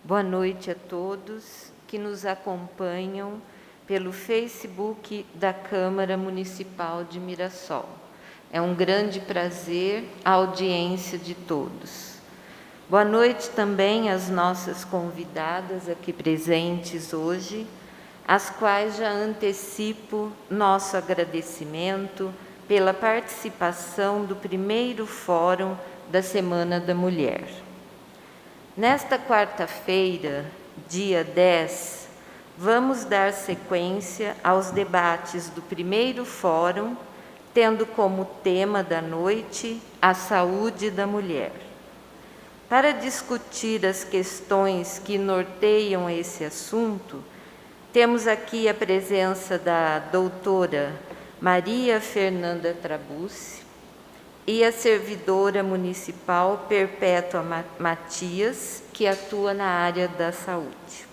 Boa noite a todos que nos acompanham pelo Facebook da Câmara Municipal de Mirassol. É um grande prazer a audiência de todos. Boa noite também às nossas convidadas aqui presentes hoje, às quais já antecipo nosso agradecimento pela participação do primeiro Fórum da Semana da Mulher. Nesta quarta-feira, dia 10, vamos dar sequência aos debates do primeiro Fórum, tendo como tema da noite a saúde da mulher. Para discutir as questões que norteiam esse assunto, temos aqui a presença da doutora Maria Fernanda Trabucci e a servidora municipal Perpétua Matias, que atua na área da saúde.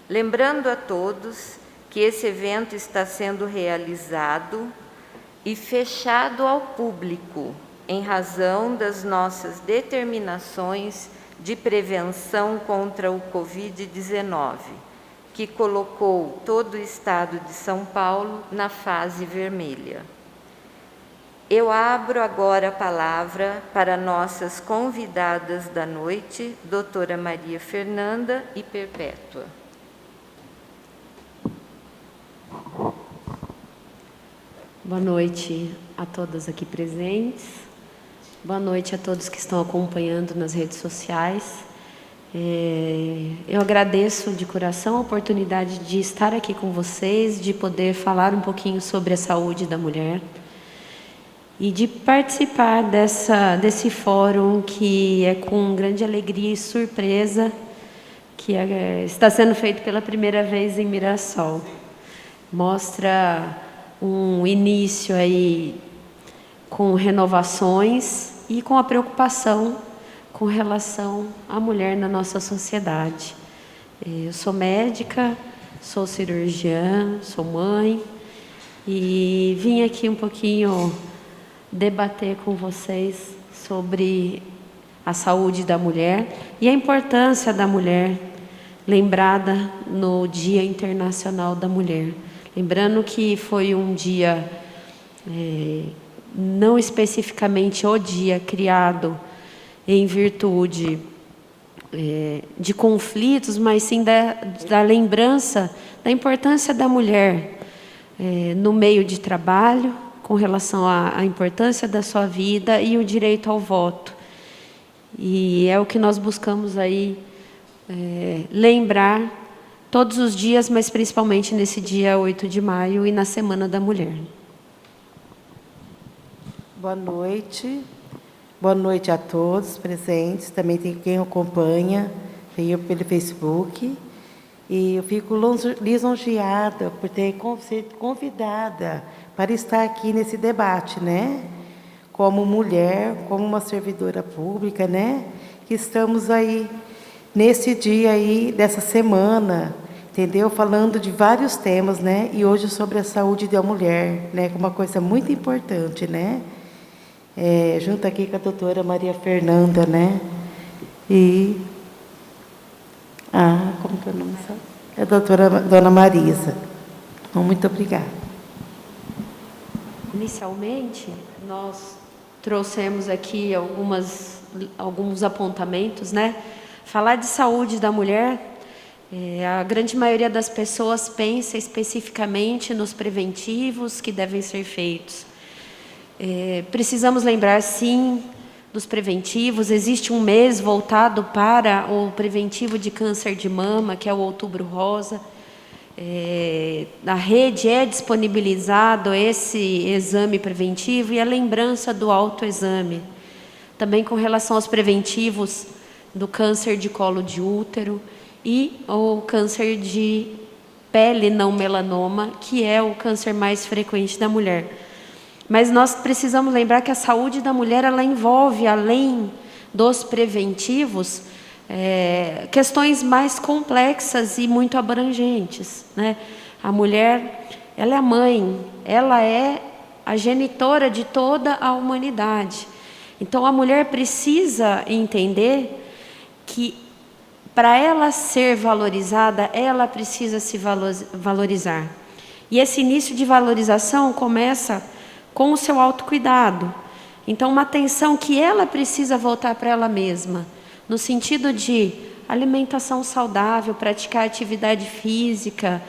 Lembrando a todos que esse evento está sendo realizado e fechado ao público, em razão das nossas determinações de prevenção contra o Covid-19, que colocou todo o estado de São Paulo na fase vermelha. Eu abro agora a palavra para nossas convidadas da noite, doutora Maria Fernanda e Perpétua. Boa noite a todas aqui presentes. Boa noite a todos que estão acompanhando nas redes sociais. Eu agradeço de coração a oportunidade de estar aqui com vocês, de poder falar um pouquinho sobre a saúde da mulher e de participar desse fórum que é com grande alegria e surpresa, que está sendo feito pela primeira vez em Mirassol. Mostra um início aí com renovações e com a preocupação com relação à mulher na nossa sociedade. Eu sou médica, sou cirurgiã, sou mãe e vim aqui um pouquinho debater com vocês sobre a saúde da mulher e a importância da mulher lembrada no Dia Internacional da Mulher. Lembrando que foi um dia, não especificamente o dia criado em virtude de conflitos, mas sim da lembrança da importância da mulher no meio de trabalho, com relação à importância da sua vida e o direito ao voto. E é o que nós buscamos aí lembrar todos os dias, mas principalmente nesse dia 8 de maio e na Semana da Mulher. Boa noite. Boa noite a todos presentes. Também tem quem acompanha, veio pelo Facebook. E eu fico lisonjeada por ter sido convidada para estar aqui nesse debate, né? Como mulher, como uma servidora pública, né? Que estamos aí nesse dia aí, dessa semana, entendeu? Falando de vários temas, né? E hoje sobre a saúde da mulher, né? Uma coisa muito importante, né? Junto aqui com a doutora Maria Fernanda, né? E... como que é o nome? É a doutora Dona Marisa. Então, muito obrigada. Inicialmente, nós trouxemos aqui alguns apontamentos, né? Falar de saúde da mulher, a grande maioria das pessoas pensa especificamente nos preventivos que devem ser feitos. Precisamos lembrar, sim, dos preventivos. Existe um mês voltado para o preventivo de câncer de mama, que é o Outubro Rosa. Na rede é disponibilizado esse exame preventivo e a lembrança do autoexame. Também com relação aos preventivos do câncer de colo de útero e o câncer de pele não melanoma, que é o câncer mais frequente da mulher. Mas nós precisamos lembrar que a saúde da mulher, ela envolve, além dos preventivos, questões mais complexas e muito abrangentes, né? A mulher, ela é a mãe, ela é a genitora de toda a humanidade. Então, a mulher precisa entender que, para ela ser valorizada, ela precisa se valorizar. E esse início de valorização começa com o seu autocuidado. Então, uma atenção que ela precisa voltar para ela mesma, no sentido de alimentação saudável, praticar atividade física,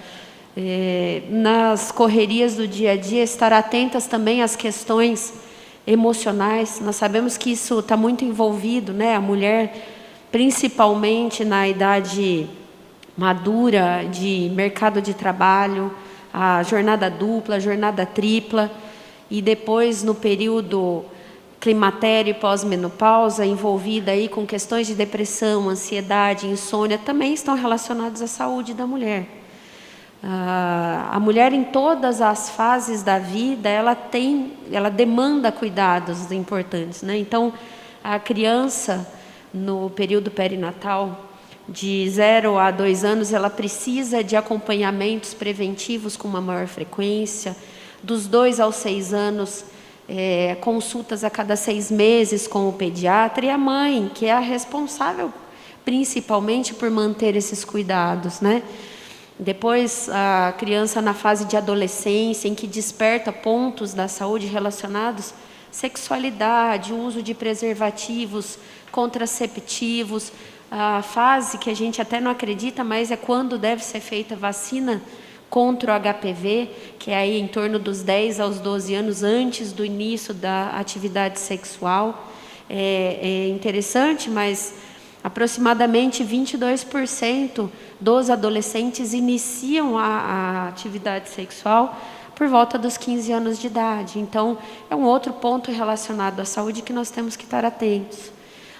nas correrias do dia a dia, estar atentas também às questões emocionais. Nós sabemos que isso está muito envolvido, né? A mulher, principalmente na idade madura de mercado de trabalho, a jornada dupla, a jornada tripla, e depois no período climatério e pós-menopausa, envolvida aí com questões de depressão, ansiedade, insônia, também estão relacionados à saúde da mulher. A mulher, em todas as fases da vida, ela demanda cuidados importantes, né? Então, a criança, no período perinatal, de 0 a 2 anos, ela precisa de acompanhamentos preventivos com uma maior frequência. Dos 2 aos 6 anos, consultas a cada 6 meses com o pediatra, e a mãe, que é a responsável principalmente por manter esses cuidados, né? Depois, a criança na fase de adolescência, em que desperta pontos da saúde relacionados à sexualidade, uso de preservativos, contraceptivos, a fase que a gente até não acredita, mas é quando deve ser feita a vacina contra o HPV, que é aí em torno dos 10 aos 12 anos, antes do início da atividade sexual. É interessante, mas aproximadamente 22% dos adolescentes iniciam a atividade sexual por volta dos 15 anos de idade. Então, é um outro ponto relacionado à saúde que nós temos que estar atentos,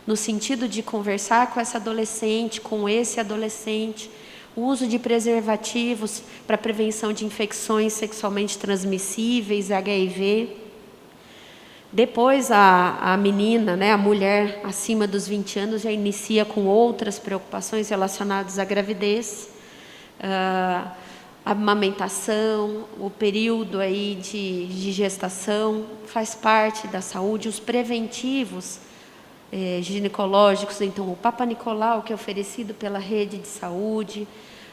no sentido de conversar com essa adolescente, com esse adolescente, o uso de preservativos para prevenção de infecções sexualmente transmissíveis, HIV. Depois, a menina, né, a mulher acima dos 20 anos, já inicia com outras preocupações relacionadas à gravidez, a amamentação, o período aí de gestação, faz parte da saúde. Os preventivos ginecológicos, então o Papa Nicolau, que é oferecido pela rede de saúde,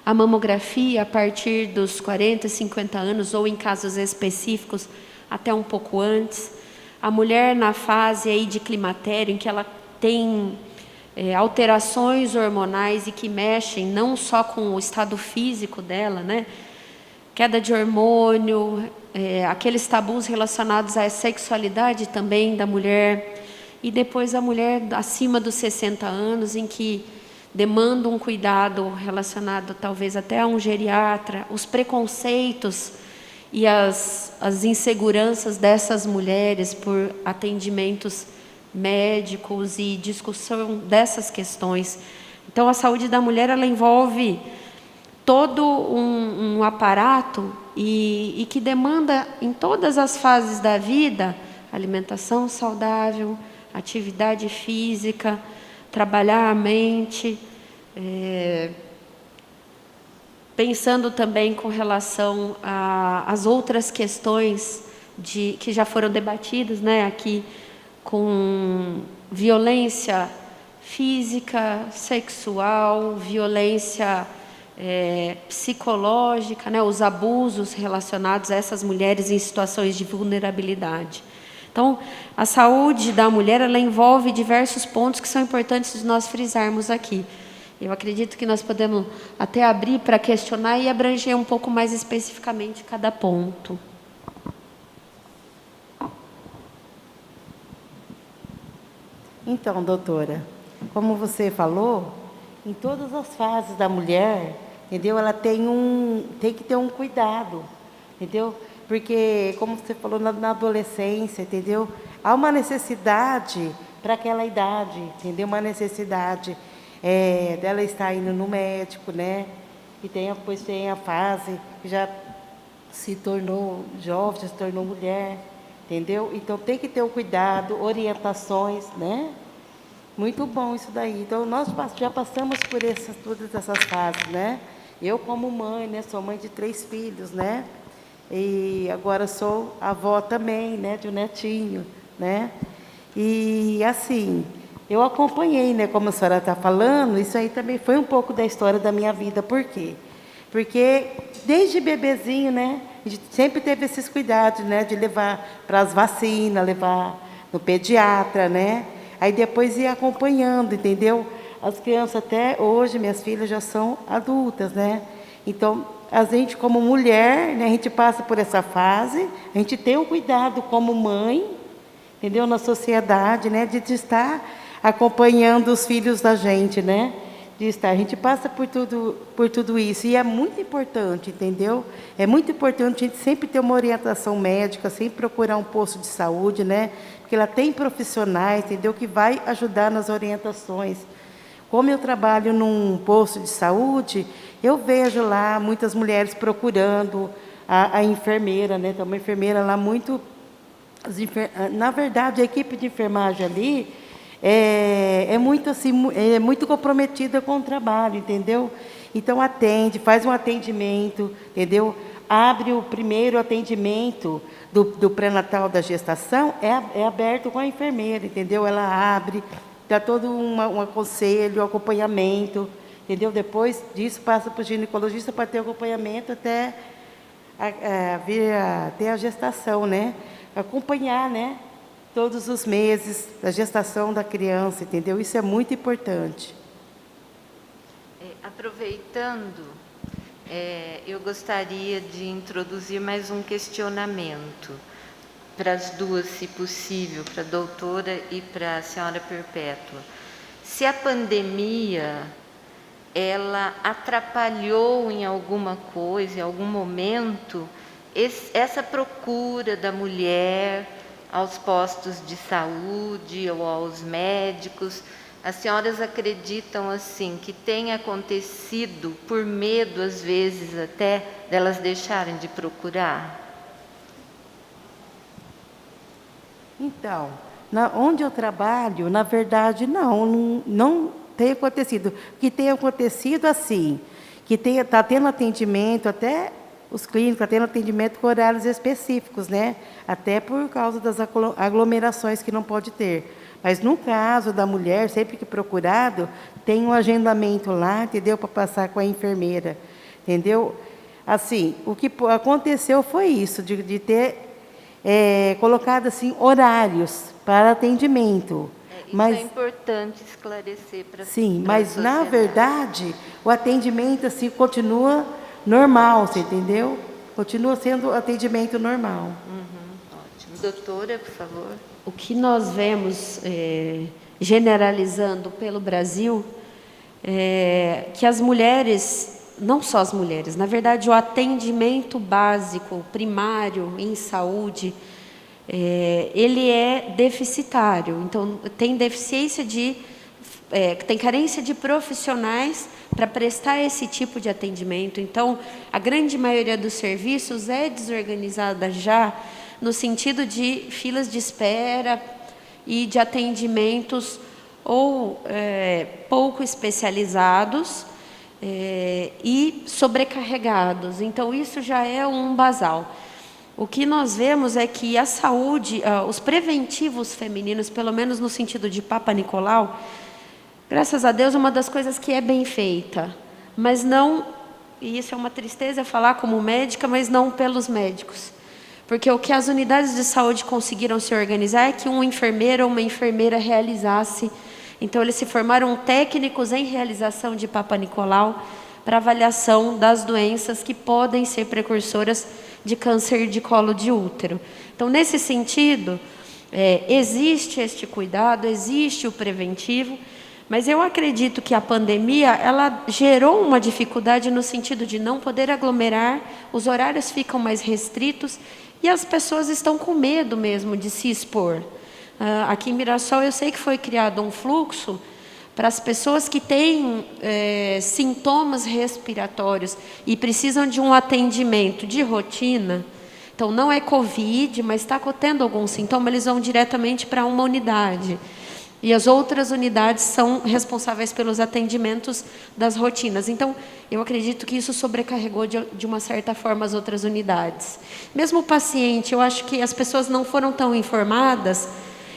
a mamografia a partir dos 40, 50 anos, ou em casos específicos, até um pouco antes. A mulher na fase aí de climatério, em que ela tem alterações hormonais e que mexem não só com o estado físico dela, né? Queda de hormônio, aqueles tabus relacionados à sexualidade também da mulher. E depois a mulher acima dos 60 anos, em que demanda um cuidado relacionado talvez até a um geriatra, os preconceitos e as inseguranças dessas mulheres por atendimentos médicos e discussão dessas questões. Então, a saúde da mulher, ela envolve todo um aparato e que demanda, em todas as fases da vida, alimentação saudável, atividade física, trabalhar a mente, pensando também com relação às outras questões que já foram debatidas, né, aqui, com violência física, sexual, violência psicológica, né, os abusos relacionados a essas mulheres em situações de vulnerabilidade. Então, a saúde da mulher, ela envolve diversos pontos que são importantes de nós frisarmos aqui. Eu acredito que nós podemos até abrir para questionar e abranger um pouco mais especificamente cada ponto. Então, doutora, como você falou, em todas as fases da mulher, entendeu? Ela tem que ter um cuidado, entendeu? Porque, como você falou, na adolescência, entendeu? Há uma necessidade para aquela idade, entendeu? Uma necessidade dela estar indo no médico, né? E depois tem a fase que já se tornou jovem, já se tornou mulher, entendeu? Então, tem que ter o cuidado, orientações, né? Muito bom isso daí. Então, nós já passamos por todas essas fases, né? Eu, como mãe, né? Sou mãe de 3 filhos, né? E agora sou avó também, né? De um netinho, né? E, assim, eu acompanhei, né, como a senhora está falando, isso aí também foi um pouco da história da minha vida. Por quê? Porque desde bebezinho, né, a gente sempre teve esses cuidados, né, de levar para as vacinas, levar no pediatra, né, aí depois ia acompanhando, entendeu? As crianças até hoje, minhas filhas já são adultas, né, então a gente como mulher, né, a gente passa por essa fase, a gente tem um cuidado como mãe, entendeu, na sociedade, né, de estar acompanhando os filhos da gente, né? De estar. A gente passa por tudo isso. E é muito importante, entendeu? É muito importante a gente sempre ter uma orientação médica, sempre procurar um posto de saúde, né? Porque ela tem profissionais, entendeu? Que vai ajudar nas orientações. Como eu trabalho num posto de saúde, eu vejo lá muitas mulheres procurando a enfermeira, né? Tem uma enfermeira lá muito... Na verdade, a equipe de enfermagem ali é muito assim, é muito comprometida com o trabalho, entendeu? Então atende, faz um atendimento, entendeu? Abre o primeiro atendimento do pré-natal da gestação, é aberto com a enfermeira, entendeu? Ela abre, dá todo um aconselho, acompanhamento, entendeu? Depois disso passa para o ginecologista para ter acompanhamento até vir até a gestação, né? Acompanhar, né? Todos os meses da gestação da criança, entendeu? Isso é muito importante. Aproveitando, eu gostaria de introduzir mais um questionamento para as duas, se possível, para a doutora e para a senhora Perpétua. Se a pandemia, ela atrapalhou em alguma coisa, em algum momento, essa procura da mulher aos postos de saúde ou aos médicos, as senhoras acreditam assim que tem acontecido por medo, às vezes até, delas deixarem de procurar? Então, onde eu trabalho, na verdade, não tem acontecido. O que tem acontecido, assim, que está tendo atendimento até... Os clínicos estão tendo atendimento com horários específicos, né? Até por causa das aglomerações que não pode ter. Mas no caso da mulher, sempre que procurado, tem um agendamento lá, entendeu? Para passar com a enfermeira, entendeu? Assim, o que aconteceu foi isso, de ter colocado assim, horários para atendimento. Isso é importante esclarecer para sim, mas na verdade, o atendimento assim, continua normal, você entendeu? Continua sendo atendimento normal. Ótimo. Doutora, por favor. O que nós vemos, generalizando pelo Brasil, que as mulheres, não só as mulheres, na verdade o atendimento básico, primário, em saúde, ele é deficitário. Então, tem deficiência tem carência de profissionais para prestar esse tipo de atendimento. Então, a grande maioria dos serviços é desorganizada já, no sentido de filas de espera e de atendimentos ou pouco especializados e sobrecarregados. Então, isso já é um basal. O que nós vemos é que a saúde, os preventivos femininos, pelo menos no sentido de Papa Nicolau, graças a Deus, uma das coisas que é bem feita, mas não, e isso é uma tristeza falar como médica, mas não pelos médicos. Porque o que as unidades de saúde conseguiram se organizar é que um enfermeiro ou uma enfermeira realizasse. Então, eles se formaram técnicos em realização de Papa Nicolau para avaliação das doenças que podem ser precursoras de câncer de colo de útero. Então, nesse sentido, existe este cuidado, existe o preventivo, mas eu acredito que a pandemia, ela gerou uma dificuldade no sentido de não poder aglomerar, os horários ficam mais restritos e as pessoas estão com medo mesmo de se expor. Aqui em Mirassol, eu sei que foi criado um fluxo para as pessoas que têm sintomas respiratórios e precisam de um atendimento de rotina. Então, não é Covid, mas está tendo algum sintoma, eles vão diretamente para uma unidade. E as outras unidades são responsáveis pelos atendimentos das rotinas. Então, eu acredito que isso sobrecarregou de uma certa forma as outras unidades. Mesmo o paciente, eu acho que as pessoas não foram tão informadas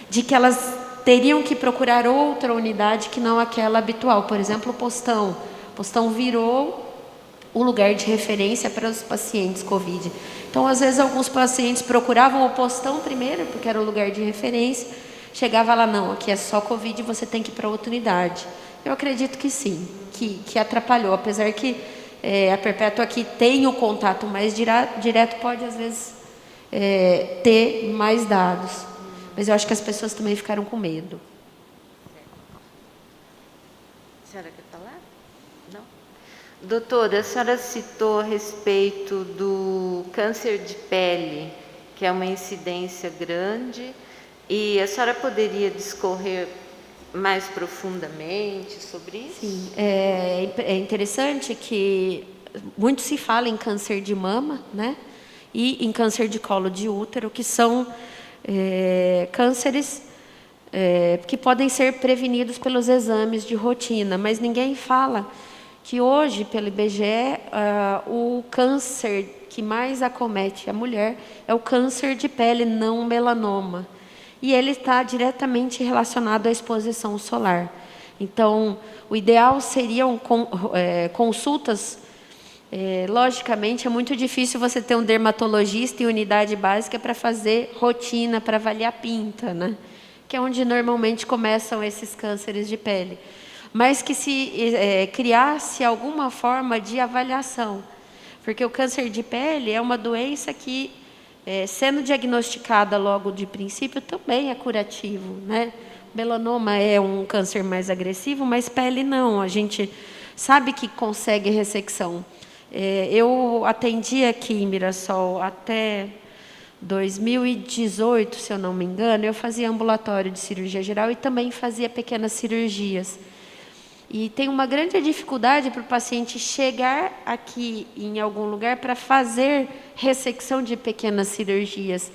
de que elas teriam que procurar outra unidade que não aquela habitual. Por exemplo, o postão. O postão virou o lugar de referência para os pacientes COVID. Então, às vezes, alguns pacientes procuravam o postão primeiro, porque era o lugar de referência. Chegava lá, não, aqui é só COVID, você tem que ir para outra unidade. Eu acredito que sim, que atrapalhou. Apesar que a Perpétua aqui tem o contato mais direto, pode, às vezes, ter mais dados. Mas eu acho que as pessoas também ficaram com medo. A senhora quer falar? Não? Doutora, a senhora citou a respeito do câncer de pele, que é uma incidência grande, e a senhora poderia discorrer mais profundamente sobre isso? Sim, é interessante que muito se fala em câncer de mama, né? E em câncer de colo de útero, que são cânceres que podem ser prevenidos pelos exames de rotina, mas ninguém fala que hoje, pelo IBGE, o câncer que mais acomete a mulher é o câncer de pele, não o melanoma. E ele está diretamente relacionado à exposição solar. Então, o ideal seriam consultas. Logicamente, é muito difícil você ter um dermatologista em unidade básica para fazer rotina, para avaliar pinta, né? Que é onde normalmente começam esses cânceres de pele. Mas que se criasse alguma forma de avaliação. Porque o câncer de pele é uma doença que, sendo diagnosticada logo de princípio, também é curativo, né? Melanoma é um câncer mais agressivo, mas pele não. A gente sabe que consegue ressecção. Eu atendi aqui em Mirassol até 2018, se eu não me engano, eu fazia ambulatório de cirurgia geral e também fazia pequenas cirurgias. E tem uma grande dificuldade para o paciente chegar aqui em algum lugar para fazer ressecção de pequenas cirurgias.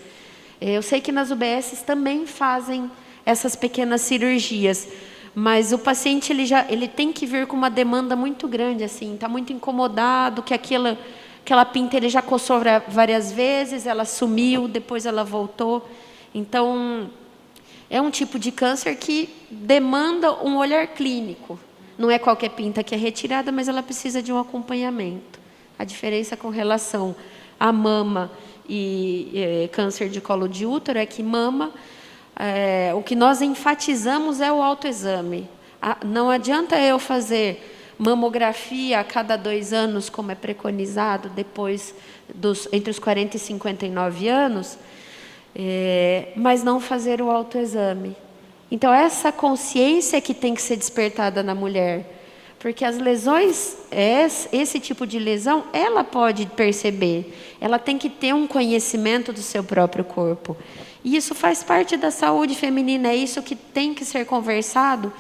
Eu sei que nas UBSs também fazem essas pequenas cirurgias, mas o paciente ele tem que vir com uma demanda muito grande, assim, está muito incomodado, que aquela pinta ele já coçou várias vezes, ela sumiu, depois ela voltou. Então, é um tipo de câncer que demanda um olhar clínico. Não é qualquer pinta que é retirada, mas ela precisa de um acompanhamento. A diferença com relação à mama e câncer de colo de útero é que mama, o que nós enfatizamos é o autoexame. Não adianta eu fazer mamografia a cada 2 anos, como é preconizado, depois entre os 40 e 59 anos, mas não fazer o autoexame. Então, essa consciência que tem que ser despertada na mulher, porque as lesões, esse tipo de lesão, ela pode perceber, ela tem que ter um conhecimento do seu próprio corpo. E isso faz parte da saúde feminina, é isso que tem que ser conversado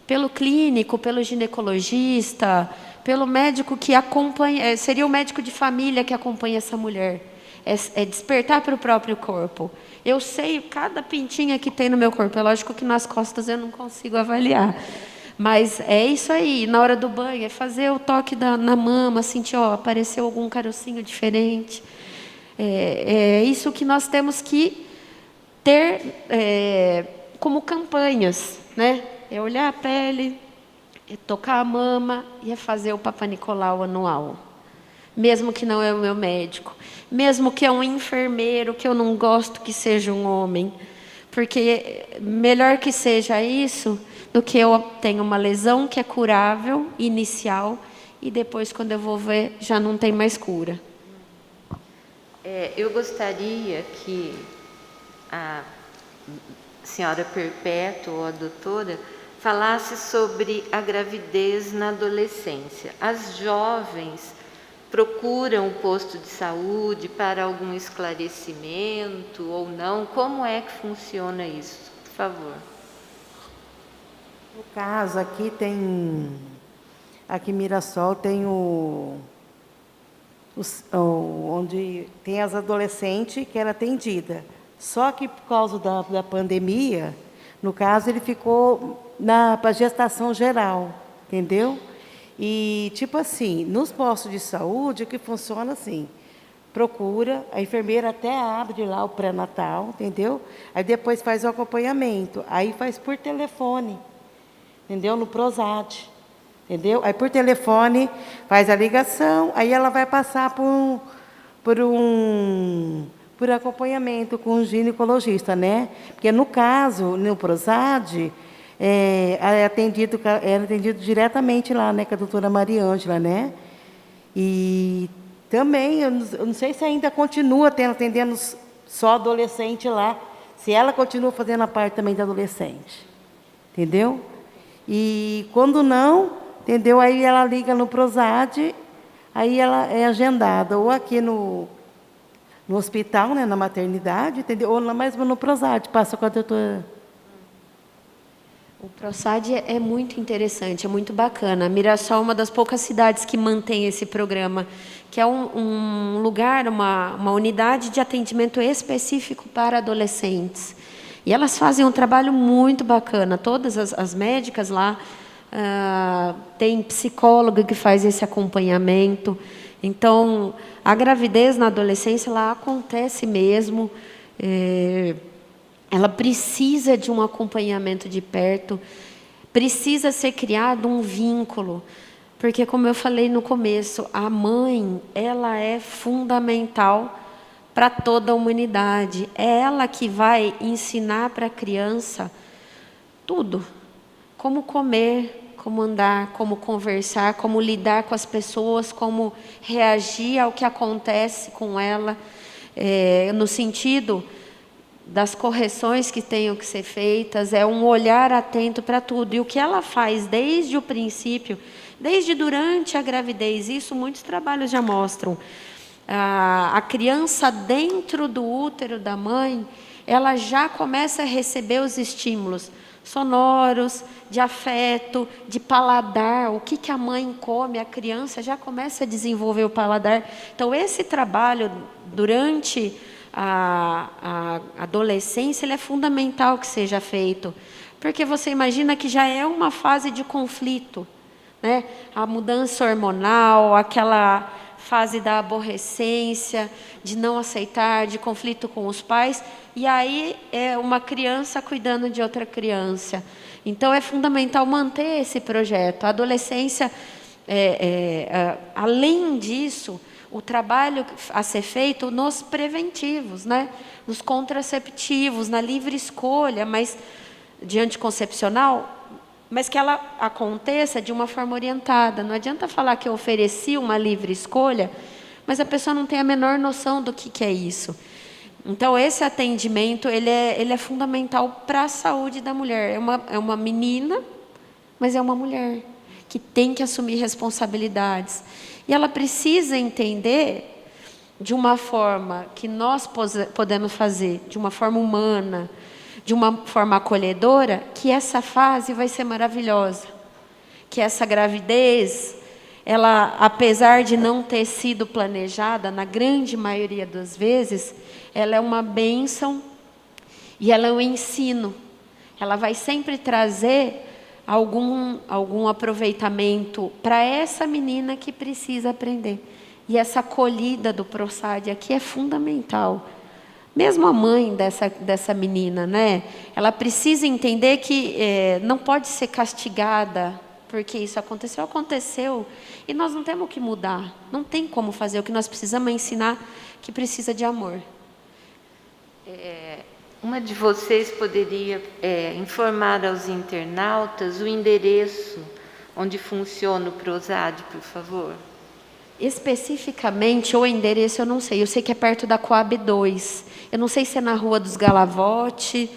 pelo clínico, pelo ginecologista, pelo médico que acompanha, seria o médico de família que acompanha essa mulher. É despertar para o próprio corpo. Eu sei cada pintinha que tem no meu corpo. É lógico que nas costas eu não consigo avaliar. Mas é isso aí. Na hora do banho, é fazer o toque na mama, sentir, apareceu algum carocinho diferente. É isso que nós temos que ter como campanhas, né? É olhar a pele, é tocar a mama e é fazer o Papa Nicolau anual. Mesmo que não é o meu médico, mesmo que é um enfermeiro, que eu não gosto que seja um homem, porque melhor que seja isso do que eu tenho uma lesão que é curável, inicial, e depois, quando eu vou ver, já não tem mais cura. Eu gostaria que a senhora Perpétua, ou a doutora, falasse sobre a gravidez na adolescência. As jovens procuram o posto de saúde para algum esclarecimento ou não? Como é que funciona isso? Por favor. No caso, aqui em Mirassol tem onde tem as adolescentes que era atendida. Só que por causa da pandemia, no caso, ele ficou para gestação geral, entendeu? E, tipo assim, nos postos de saúde, que funciona assim, procura, a enfermeira até abre lá o pré-natal, entendeu? Aí depois faz o acompanhamento, aí faz por telefone, entendeu? No Prosad, entendeu? Aí por telefone faz a ligação, aí ela vai passar por acompanhamento com o ginecologista, né? Porque no caso, no Prosad, era atendido diretamente lá, né, com a doutora Mariângela, né? E também, eu não sei se ainda continua atendendo só adolescente lá, se ela continua fazendo a parte também de adolescente, entendeu? E quando não, entendeu? Aí ela liga no Prosad, aí ela é agendada, ou aqui no hospital, né, na maternidade, entendeu? Ou mesmo no Prosad, passa com a doutora. O Prosad é muito interessante, é muito bacana. Mirassol é uma das poucas cidades que mantém esse programa, que é um lugar, uma unidade de atendimento específico para adolescentes. E elas fazem um trabalho muito bacana. Todas as médicas lá, tem psicóloga que faz esse acompanhamento. Então, a gravidez na adolescência, ela acontece mesmo. Ela precisa de um acompanhamento de perto, precisa ser criado um vínculo, porque, como eu falei no começo, a mãe, ela é fundamental para toda a humanidade. É ela que vai ensinar para a criança tudo, como comer, como andar, como conversar, como lidar com as pessoas, como reagir ao que acontece com ela, no sentido das correções que tenham que ser feitas, é um olhar atento para tudo. E o que ela faz desde o princípio, desde durante a gravidez, isso muitos trabalhos já mostram. A criança dentro do útero da mãe, ela já começa a receber os estímulos sonoros, de afeto, de paladar. O que a mãe come, a criança já começa a desenvolver o paladar. Então, esse trabalho durante a adolescência, ele é fundamental que seja feito, porque você imagina que já é uma fase de conflito, né? A mudança hormonal, aquela fase da aborrecência, de não aceitar, de conflito com os pais, e aí é uma criança cuidando de outra criança. Então é fundamental manter esse projeto. A adolescência, além disso, o trabalho a ser feito nos preventivos, né? Nos contraceptivos, na livre escolha, mas de anticoncepcional, mas que ela aconteça de uma forma orientada. Não adianta falar que eu ofereci uma livre escolha, mas a pessoa não tem a menor noção do que é isso. Então, esse atendimento ele é fundamental para a saúde da mulher. É uma menina, mas é uma mulher que tem que assumir responsabilidades. E ela precisa entender de uma forma que nós podemos fazer, de uma forma humana, de uma forma acolhedora, que essa fase vai ser maravilhosa. Que essa gravidez, ela, apesar de não ter sido planejada, na grande maioria das vezes, ela é uma bênção e ela é um ensino. Ela vai sempre trazer algum aproveitamento para essa menina que precisa aprender. E essa acolhida do Prosad aqui é fundamental. Mesmo a mãe dessa menina, né? Ela precisa entender que não pode ser castigada porque isso aconteceu, e nós não temos que mudar, não tem como fazer. O que nós precisamos é ensinar que precisa de amor. Uma de vocês poderia informar aos internautas o endereço onde funciona o Prosad, por favor? Especificamente, o endereço eu não sei. Eu sei que é perto da Coab 2. Eu não sei se é na Rua dos Galavote.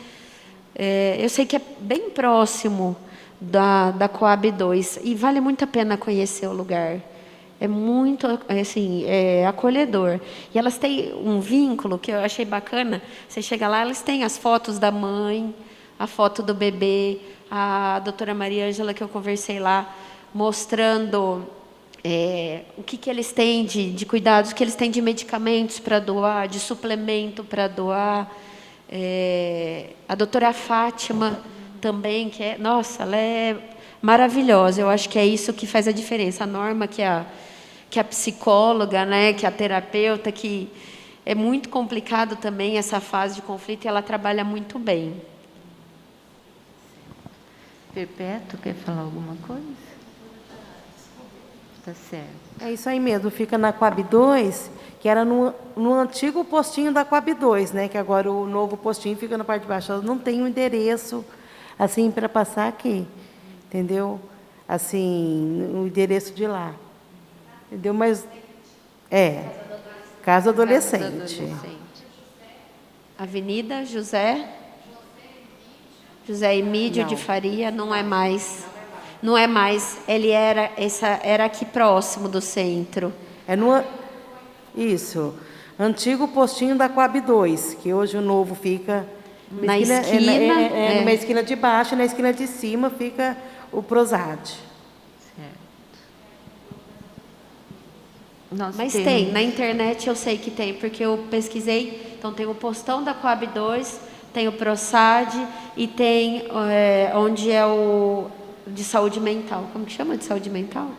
Eu sei que é bem próximo da Coab 2. E vale muito a pena conhecer o lugar. É muito, assim, acolhedor. E elas têm um vínculo que eu achei bacana. Você chega lá, elas têm as fotos da mãe, a foto do bebê, a doutora Mariângela, que eu conversei lá, mostrando o que eles têm de cuidados, o que eles têm de medicamentos para doar, de suplemento para doar. A doutora Fátima também, nossa, ela é maravilhosa. Eu acho que é isso que faz a diferença. A Norma, que é que a psicóloga, né, que a terapeuta, que é muito complicado também essa fase de conflito, e ela trabalha muito bem. Perpétuo, quer falar alguma coisa? Tá certo. É isso aí mesmo, fica na Coab 2, que era no antigo postinho da Coab 2, né? Que agora o novo postinho fica na parte de baixo. Ela não tem um endereço, assim, para passar aqui, entendeu? Assim, o endereço de lá. Entendeu? Mas, Casa Adolescente. Avenida José Emídio Não. de Faria, não é mais. Não é mais. Ele era aqui próximo do centro. Isso. Antigo postinho da Coab 2, que hoje o novo fica Na esquina. numa esquina de baixo, e na esquina de cima fica o Prosad. Mas tem, na internet eu sei que tem, porque eu pesquisei. Então tem o postão da Coab 2, tem o Prosad e tem onde é o de saúde mental. Como que chama de saúde mental?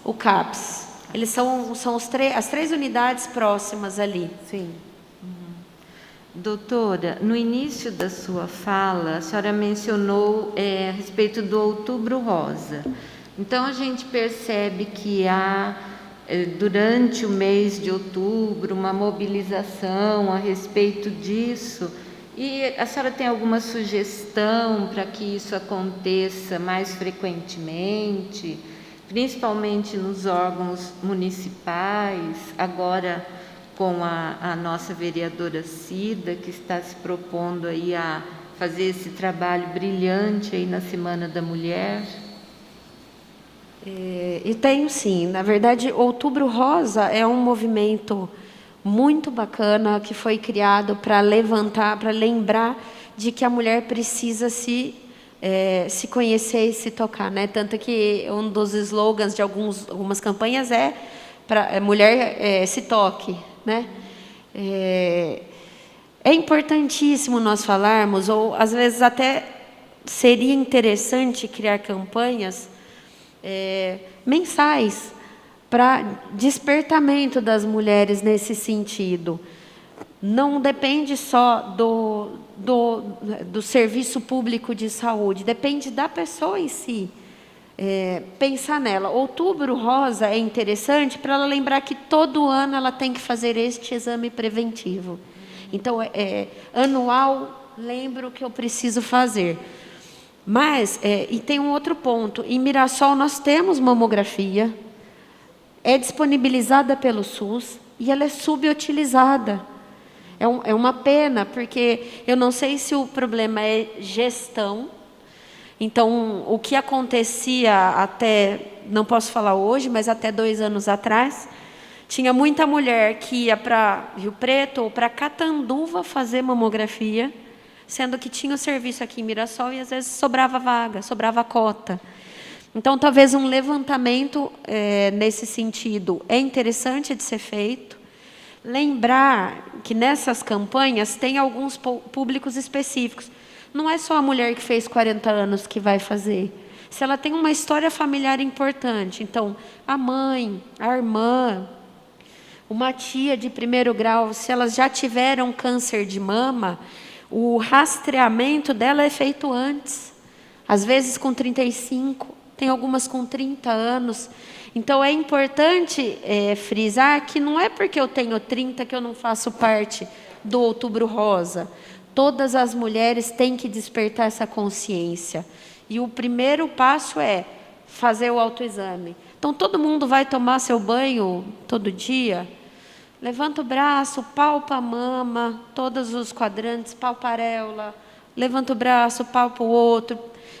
O CAPS. Eles são as 3 unidades próximas ali. Sim. Doutora, no início da sua fala, a senhora mencionou a respeito do Outubro Rosa. Então, a gente percebe que há, durante o mês de outubro, uma mobilização a respeito disso. E a senhora tem alguma sugestão para que isso aconteça mais frequentemente, principalmente nos órgãos municipais, agora com a nossa vereadora Cida, que está se propondo aí a fazer esse trabalho brilhante aí na Semana da Mulher? E tenho sim. Na verdade, Outubro Rosa é um movimento muito bacana que foi criado para levantar, para lembrar de que a mulher precisa se conhecer e se tocar, né? Tanto que um dos slogans de algumas campanhas é para mulher se toque, né? É importantíssimo nós falarmos, ou às vezes até seria interessante criar campanhas mensais para despertamento das mulheres nesse sentido. Não depende só do serviço público de saúde, depende da pessoa em si. Pensar nela. Outubro Rosa é interessante para ela lembrar que todo ano ela tem que fazer este exame preventivo. Então, anual, lembro que eu preciso fazer. Mas, e tem um outro ponto, em Mirassol nós temos mamografia, é disponibilizada pelo SUS e ela é subutilizada. É uma pena, porque eu não sei se o problema é gestão. Então, o que acontecia até, não posso falar hoje, mas até 2 anos atrás, tinha muita mulher que ia para Rio Preto ou para Catanduva fazer mamografia, sendo que tinha o serviço aqui em Mirassol e às vezes sobrava vaga, sobrava cota. Então, talvez um levantamento nesse sentido é interessante de ser feito. Lembrar que nessas campanhas tem alguns públicos específicos. Não é só a mulher que fez 40 anos que vai fazer. Se ela tem uma história familiar importante, então, a mãe, a irmã, uma tia de 1º grau, se elas já tiveram câncer de mama, o rastreamento dela é feito antes. Às vezes com 35, tem algumas com 30 anos. Então, é importante frisar que não é porque eu tenho 30 que eu não faço parte do Outubro Rosa. Todas as mulheres têm que despertar essa consciência. E o primeiro passo é fazer o autoexame. Então, todo mundo vai tomar seu banho todo dia? Levanta o braço, palpa a mama, todos os quadrantes, palpa a areola. Levanta o braço, palpa o outro.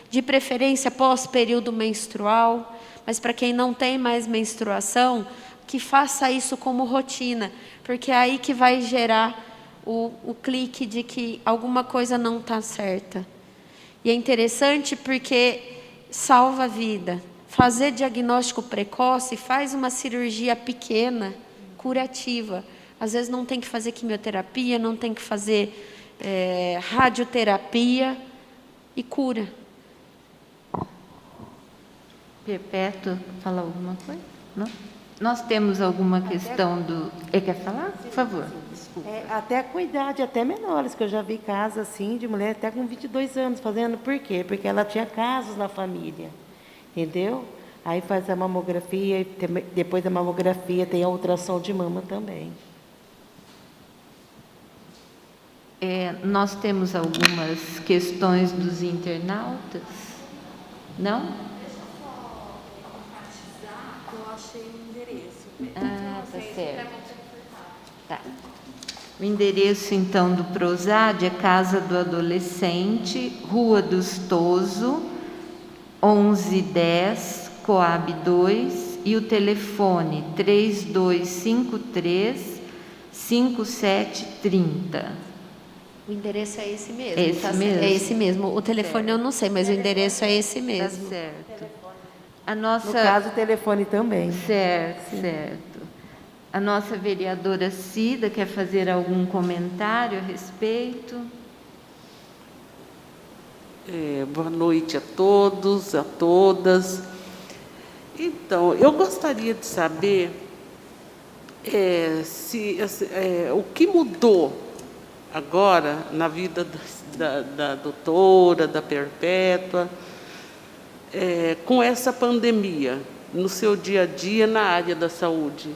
De preferência, pós-período menstrual. Mas para quem não tem mais menstruação, que faça isso como rotina. Porque é aí que vai gerar o clique de que alguma coisa não está certa. E é interessante porque salva a vida. Fazer diagnóstico precoce faz uma cirurgia pequena, curativa. Às vezes não tem que fazer quimioterapia, não tem que fazer radioterapia e cura. Perpétuo, fala alguma coisa? Não? Nós temos alguma questão do... Quer falar? Por favor. Desculpa. Até com idade, até menores, que eu já vi casos assim, de mulher até com 22 anos fazendo. Por quê? Porque ela tinha casos na família, entendeu? Aí faz a mamografia, e depois da mamografia tem a ultrassom de mama também. Nós temos algumas questões dos internautas? Não? Deixa eu só enfatizar que eu achei o endereço. Tá certo. Tá. O endereço, então, do Prosad é Casa do Adolescente, Rua dos Toso, 1110, Coab 2, e o telefone 3253-5730. O endereço é esse mesmo. Esse mesmo? É esse mesmo. O telefone eu não sei, mas o endereço é esse mesmo. Tá certo. A nossa... No caso, o telefone também. Certo, certo. A nossa vereadora Cida quer fazer algum comentário a respeito? Boa noite a todos, a todas. Então, eu gostaria de saber o que mudou agora na vida da doutora, da Perpétua, com essa pandemia, no seu dia a dia na área da saúde.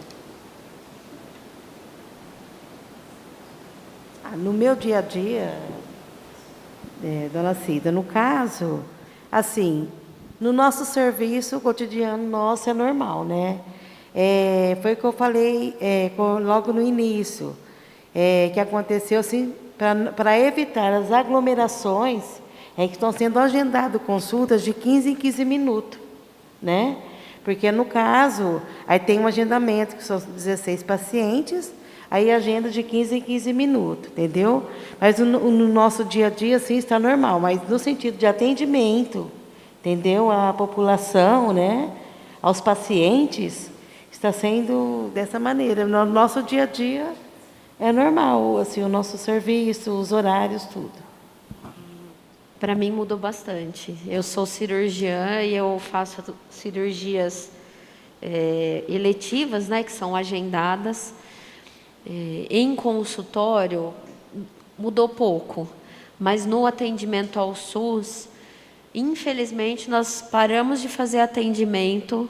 No meu dia a dia, dona Cida, no caso, assim, no nosso serviço cotidiano nosso é normal, né? Foi o que eu falei logo no início, que aconteceu assim, para evitar as aglomerações, que estão sendo agendadas consultas de 15 em 15 minutos, né? Porque no caso, aí tem um agendamento, que são 16 pacientes, aí agenda de 15 em 15 minutos, entendeu? Mas no nosso dia a dia, assim, está normal, mas no sentido de atendimento, entendeu? A população, né? Aos pacientes, está sendo dessa maneira. No nosso dia a dia é normal, assim, o nosso serviço, os horários, tudo. Para mim mudou bastante. Eu sou cirurgiã e eu faço cirurgias eletivas, né, que são agendadas. Em consultório mudou pouco, mas no atendimento ao SUS, infelizmente, nós paramos de fazer atendimento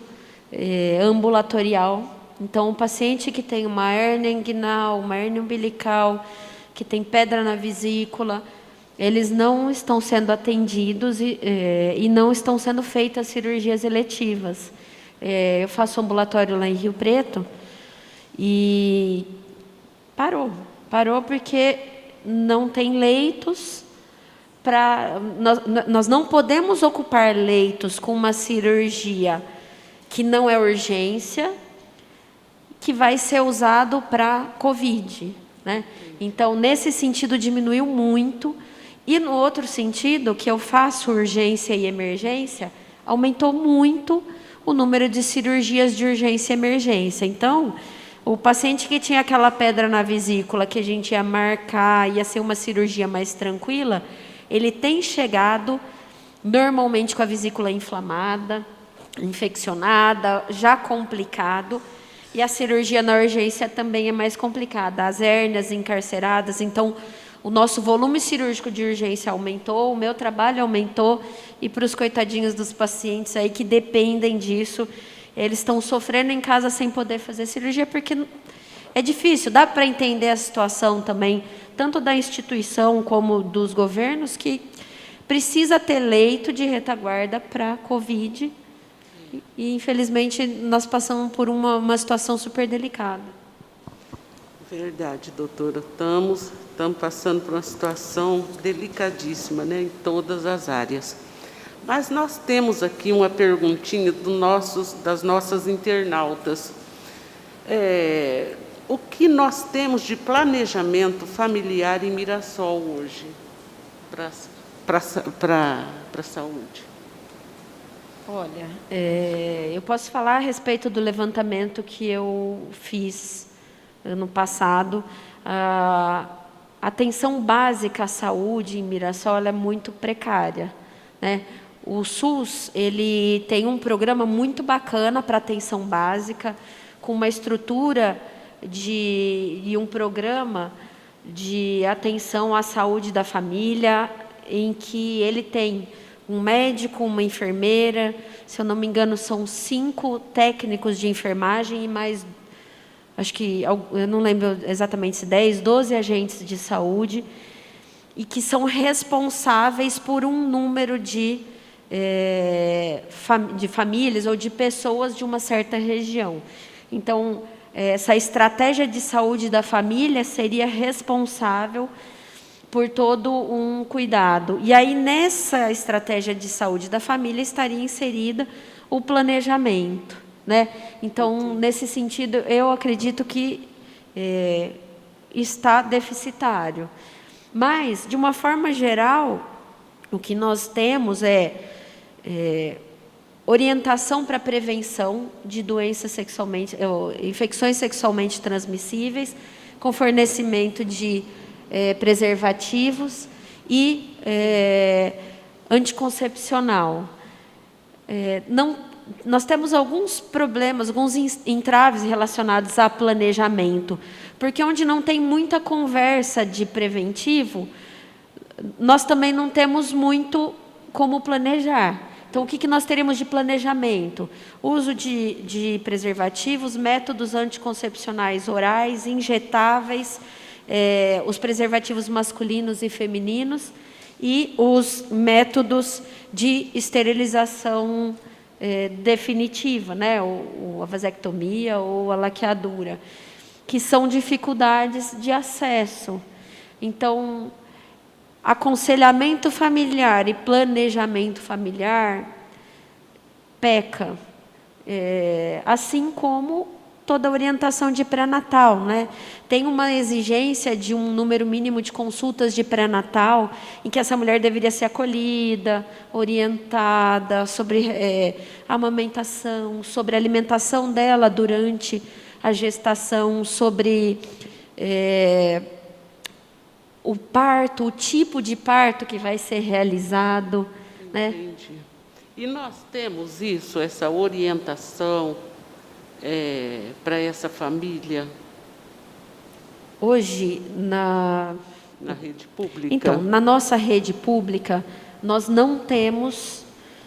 ambulatorial. Então, o paciente que tem uma hérnia inguinal, uma hérnia umbilical, que tem pedra na vesícula, eles não estão sendo atendidos e não estão sendo feitas cirurgias eletivas. Eu faço ambulatório lá em Rio Preto e parou porque não tem leitos. Nós não podemos ocupar leitos com uma cirurgia que não é urgência, que vai ser usado para COVID, né? Então, nesse sentido, diminuiu muito. E no outro sentido, que eu faço urgência e emergência, aumentou muito o número de cirurgias de urgência e emergência. Então, o paciente que tinha aquela pedra na vesícula, que a gente ia marcar, ia ser uma cirurgia mais tranquila, ele tem chegado normalmente com a vesícula inflamada, infeccionada, já complicado, e a cirurgia na urgência também é mais complicada, as hérnias encarceradas. Então, o nosso volume cirúrgico de urgência aumentou, o meu trabalho aumentou, e para os coitadinhos dos pacientes aí que dependem disso, eles estão sofrendo em casa sem poder fazer cirurgia, porque é difícil. Dá para entender a situação também, tanto da instituição como dos governos, que precisa ter leito de retaguarda para COVID. E, infelizmente, nós passamos por uma situação super delicada. Verdade, doutora. Estamos passando por uma situação delicadíssima, né, em todas as áreas. Mas nós temos aqui uma perguntinha das nossas internautas. O que nós temos de planejamento familiar em Mirassol hoje para a saúde? Olha, eu posso falar a respeito do levantamento que eu fiz ano passado. A atenção básica à saúde em Mirassol ela é muito precária, né? O SUS, ele tem um programa muito bacana para atenção básica, com uma estrutura e um programa de atenção à saúde da família, em que ele tem um médico, uma enfermeira, se eu não me engano, são 5 técnicos de enfermagem e mais, acho que, eu não lembro exatamente se 10, 12 agentes de saúde, e que são responsáveis por um número de famílias ou de pessoas de uma certa região. Então, essa estratégia de saúde da família seria responsável por todo um cuidado. E aí, nessa estratégia de saúde da família, estaria inserida o planejamento, né? Então, nesse sentido, eu acredito que está deficitário. Mas, de uma forma geral, o que nós temos orientação para a prevenção de doenças infecções sexualmente transmissíveis, com fornecimento de preservativos e anticoncepcional. Nós temos alguns problemas, alguns entraves relacionados a planejamento, porque onde não tem muita conversa de preventivo, nós também não temos muito como planejar. Então, o que nós teríamos de planejamento? Uso de preservativos, métodos anticoncepcionais orais, injetáveis, os preservativos masculinos e femininos e os métodos de esterilização definitiva, né? A vasectomia ou a laqueadura, que são dificuldades de acesso. Então, aconselhamento familiar e planejamento familiar peca, assim como toda a orientação de pré-natal, né? Tem uma exigência de um número mínimo de consultas de pré-natal, em que essa mulher deveria ser acolhida, orientada sobre amamentação, sobre a alimentação dela durante a gestação, sobre o parto, o tipo de parto que vai ser realizado. Né? Entendi. E nós temos isso, essa orientação para essa família? Hoje, na rede pública? Então, na nossa rede pública, nós não temos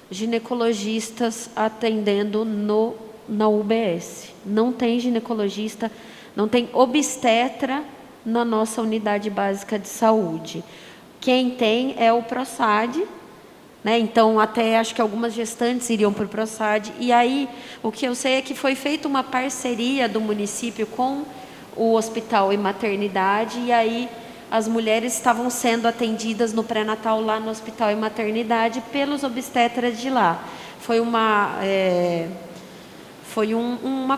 ginecologistas atendendo na UBS. Não tem ginecologista, não tem obstetra na nossa unidade básica de saúde. Quem tem é o ProSAD, né? Então, até acho que algumas gestantes iriam para o ProSAD. E aí, o que eu sei é que foi feita uma parceria do município com o hospital e maternidade, e aí as mulheres estavam sendo atendidas no pré-natal lá no hospital e maternidade pelos obstetras de lá. Foi uma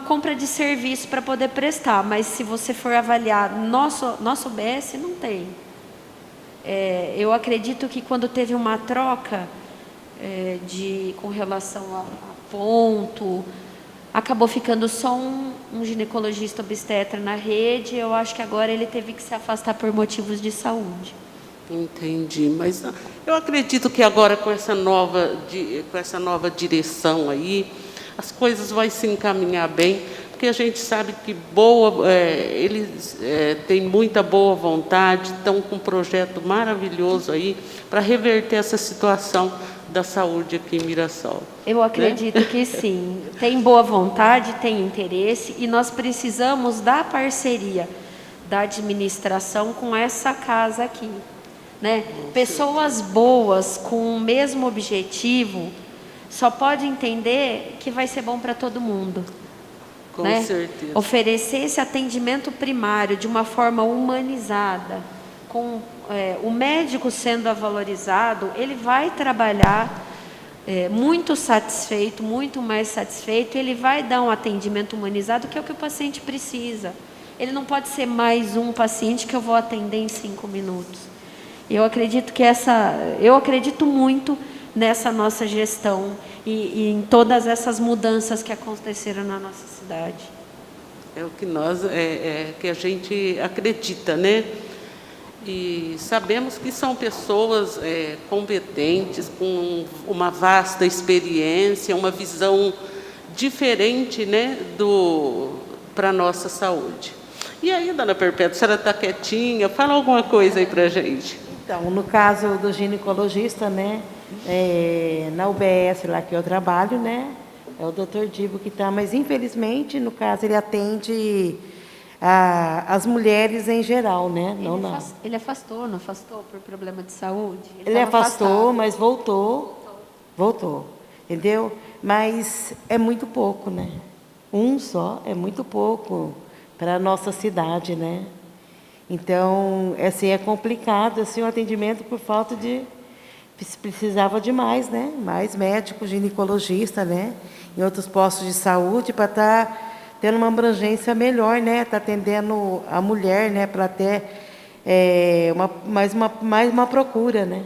compra de serviço para poder prestar, mas se você for avaliar nosso UBS, não tem. Eu acredito que quando teve uma troca com relação a ponto, acabou ficando só um ginecologista obstetra na rede. Eu acho que agora ele teve que se afastar por motivos de saúde. Entendi, mas eu acredito que agora com essa nova direção aí, as coisas vão se encaminhar bem, porque a gente sabe que eles têm muita boa vontade, estão com um projeto maravilhoso aí para reverter essa situação da saúde aqui em Mirassol. Eu acredito que sim. Tem boa vontade, tem interesse, e nós precisamos da parceria da administração com essa casa aqui. Né? Pessoas boas com o mesmo objetivo só pode entender que vai ser bom para todo mundo. Com né? certeza. Oferecer esse atendimento primário de uma forma humanizada, com o médico sendo valorizado, ele vai trabalhar muito satisfeito, muito mais satisfeito, e ele vai dar um atendimento humanizado, que é o que o paciente precisa. Ele não pode ser mais um paciente que eu vou atender em 5 minutos. Eu acredito muito nessa nossa gestão e em todas essas mudanças que aconteceram na nossa cidade. É o que que a gente acredita, né? E sabemos que são pessoas competentes, com uma vasta experiência, uma visão diferente, né, para a nossa saúde. E aí, dona Perpétua, a senhora está quietinha? Fala alguma coisa aí para a gente. Então, no caso do ginecologista, né, na UBS lá que eu trabalho, né, é o doutor Dibo que está, mas infelizmente, no caso, ele atende as mulheres em geral, né? Ele afastou, não afastou por problema de saúde? Ele afastou, mas voltou, entendeu? Mas é muito pouco, né? Um só é muito pouco para a nossa cidade, né? Então, assim, é complicado assim, o atendimento por falta de... Precisava de mais, né? Mais médico, ginecologista, né? Em outros postos de saúde para estar tendo uma abrangência melhor, né? Está atendendo a mulher, né? Para ter mais uma procura, né?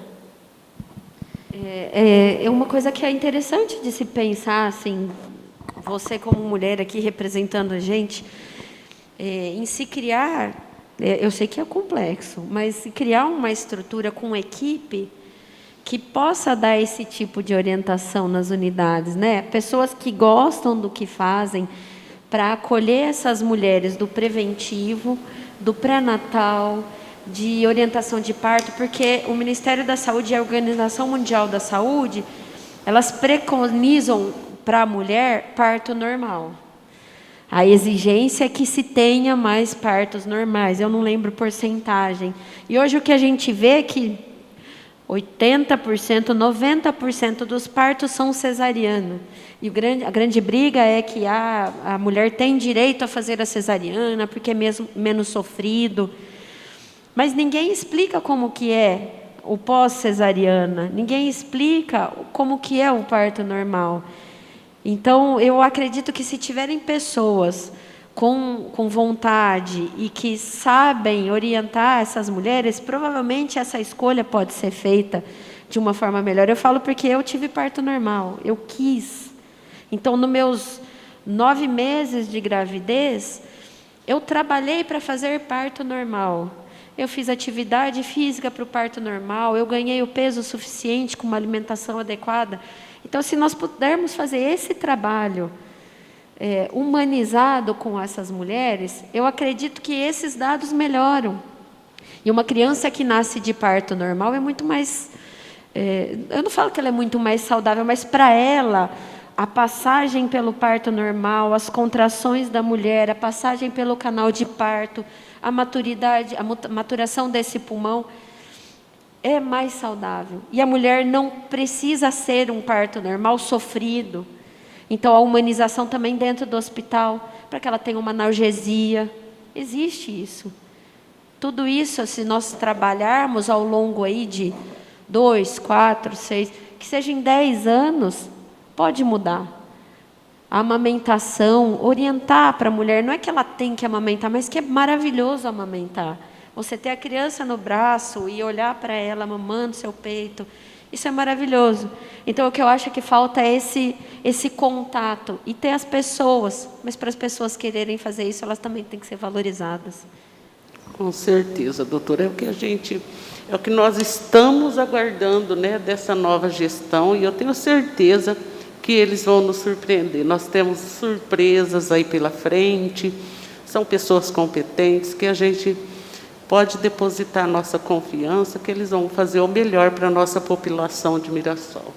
É uma coisa que é interessante de se pensar, assim, você como mulher aqui representando a gente, em se criar, eu sei que é complexo, mas se criar uma estrutura com equipe que possa dar esse tipo de orientação nas unidades, né? Pessoas que gostam do que fazem, para acolher essas mulheres do preventivo, do pré-natal, de orientação de parto, porque o Ministério da Saúde e a Organização Mundial da Saúde, elas preconizam para a mulher parto normal. A exigência é que se tenha mais partos normais, eu não lembro porcentagem. E hoje o que a gente vê é que 80%, 90% dos partos são cesariana. E a grande briga é que a mulher tem direito a fazer a cesariana, porque é menos sofrido. Mas ninguém explica como que é o pós-cesariana, ninguém explica como que é o parto normal. Então, eu acredito que se tiverem pessoas com vontade e que sabem orientar essas mulheres, provavelmente essa escolha pode ser feita de uma forma melhor. Eu falo porque eu tive parto normal, eu quis. Então, nos meus 9 meses de gravidez, eu trabalhei para fazer parto normal. Eu fiz atividade física para o parto normal, eu ganhei o peso suficiente com uma alimentação adequada. Então, se nós pudermos fazer esse trabalho humanizado com essas mulheres, eu acredito que esses dados melhoram. E uma criança que nasce de parto normal é muito mais... eu não falo que ela é muito mais saudável, mas para ela, a passagem pelo parto normal, as contrações da mulher, a passagem pelo canal de parto, a maturidade, a maturação desse pulmão, é mais saudável. E a mulher não precisa ser um parto normal sofrido. Então, a humanização também dentro do hospital, para que ela tenha uma analgesia. Existe isso. Tudo isso, se nós trabalharmos ao longo aí de 2, 4, 6, que seja em 10 anos, pode mudar. A amamentação, orientar para a mulher, não é que ela tem que amamentar, mas que é maravilhoso amamentar. Você ter a criança no braço e olhar para ela mamando seu peito, isso é maravilhoso. Então, o que eu acho que falta é esse contato e ter as pessoas, mas para as pessoas quererem fazer isso, elas também têm que ser valorizadas. Com certeza, doutora, é o que nós estamos aguardando, né, dessa nova gestão, e eu tenho certeza que eles vão nos surpreender. Nós temos surpresas aí pela frente, são pessoas competentes que a gente pode depositar nossa confiança, que eles vão fazer o melhor para a nossa população de Mirassol.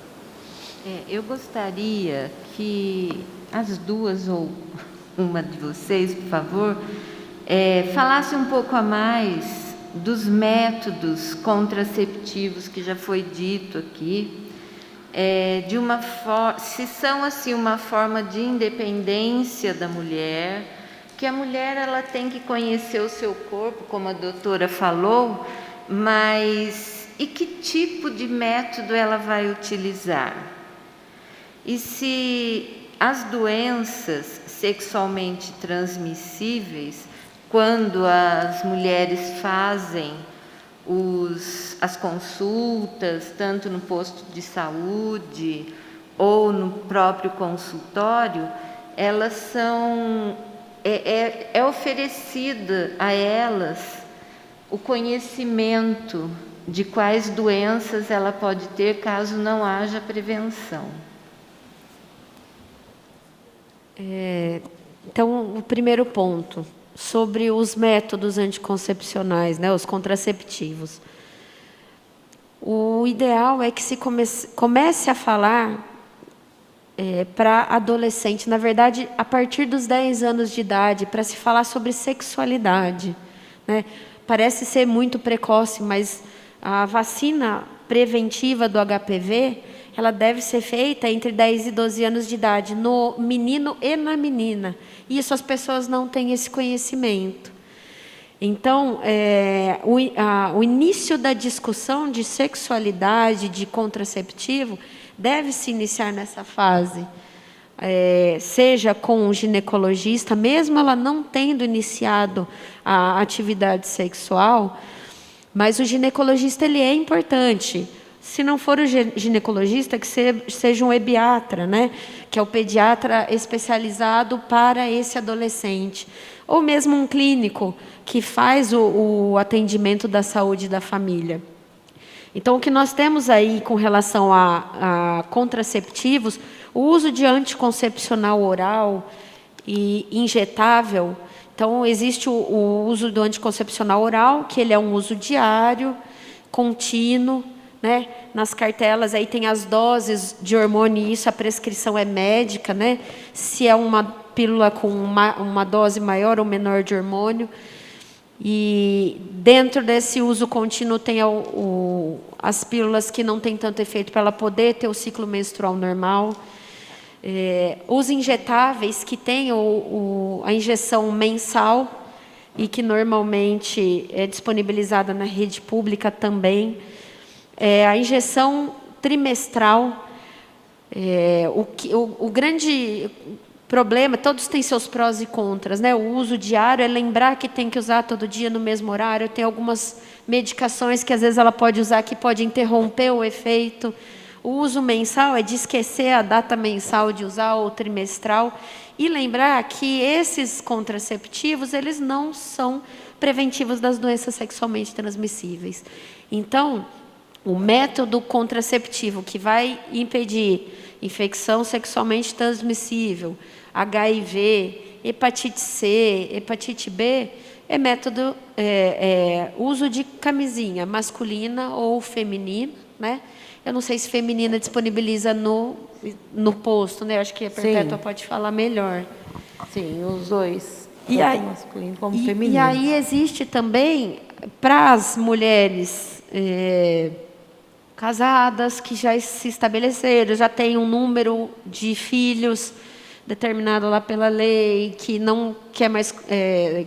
Eu gostaria que as duas, ou uma de vocês, por favor, falasse um pouco a mais dos métodos contraceptivos que já foi dito aqui, se são assim uma forma de independência da mulher, que a mulher ela tem que conhecer o seu corpo, como a doutora falou, mas e que tipo de método ela vai utilizar? E se as doenças sexualmente transmissíveis, quando as mulheres fazem as consultas, tanto no posto de saúde ou no próprio consultório, elas são... É oferecida a elas o conhecimento de quais doenças ela pode ter caso não haja prevenção. Então, o primeiro ponto, sobre os métodos anticoncepcionais, né, os contraceptivos. O ideal é que se comece a falar para adolescente, na verdade, a partir dos 10 anos de idade, para se falar sobre sexualidade, né? Parece ser muito precoce, mas a vacina preventiva do HPV, ela deve ser feita entre 10 e 12 anos de idade, no menino e na menina. E isso as pessoas não têm esse conhecimento. Então, o início da discussão de sexualidade, de contraceptivo, deve se iniciar nessa fase. Seja com um ginecologista, mesmo ela não tendo iniciado a atividade sexual, mas o ginecologista ele é importante. Se não for o ginecologista, que seja um ebiatra, né? Que é o pediatra especializado para esse adolescente. Ou mesmo um clínico que faz o atendimento da saúde da família. Então, o que nós temos aí com relação a contraceptivos, o uso de anticoncepcional oral e injetável. Então, existe o uso do anticoncepcional oral, que ele é um uso diário, contínuo, né? Nas cartelas aí tem as doses de hormônio, e isso a prescrição é médica, né? Se é uma pílula com uma dose maior ou menor de hormônio. E dentro desse uso contínuo tem as pílulas que não têm tanto efeito para ela poder ter o ciclo menstrual normal. Os injetáveis que têm a injeção mensal e que normalmente é disponibilizada na rede pública também. A injeção trimestral, o grande problema, todos têm seus prós e contras, né? O uso diário é lembrar que tem que usar todo dia no mesmo horário. Tem algumas medicações que às vezes ela pode usar que pode interromper o efeito. O uso mensal é de esquecer a data mensal de usar ou trimestral. E lembrar que esses contraceptivos, eles não são preventivos das doenças sexualmente transmissíveis. Então, o método contraceptivo que vai impedir infecção sexualmente transmissível, HIV, hepatite C, hepatite B, é método uso de camisinha masculina ou feminina, né? Eu não sei se feminina disponibiliza no posto, né? Acho que a Perpétua pode falar melhor. Sim, os dois, tanto masculino como feminino. E aí existe também para as mulheres casadas que já se estabeleceram, já têm um número de filhos determinado lá pela lei, que não quer mais,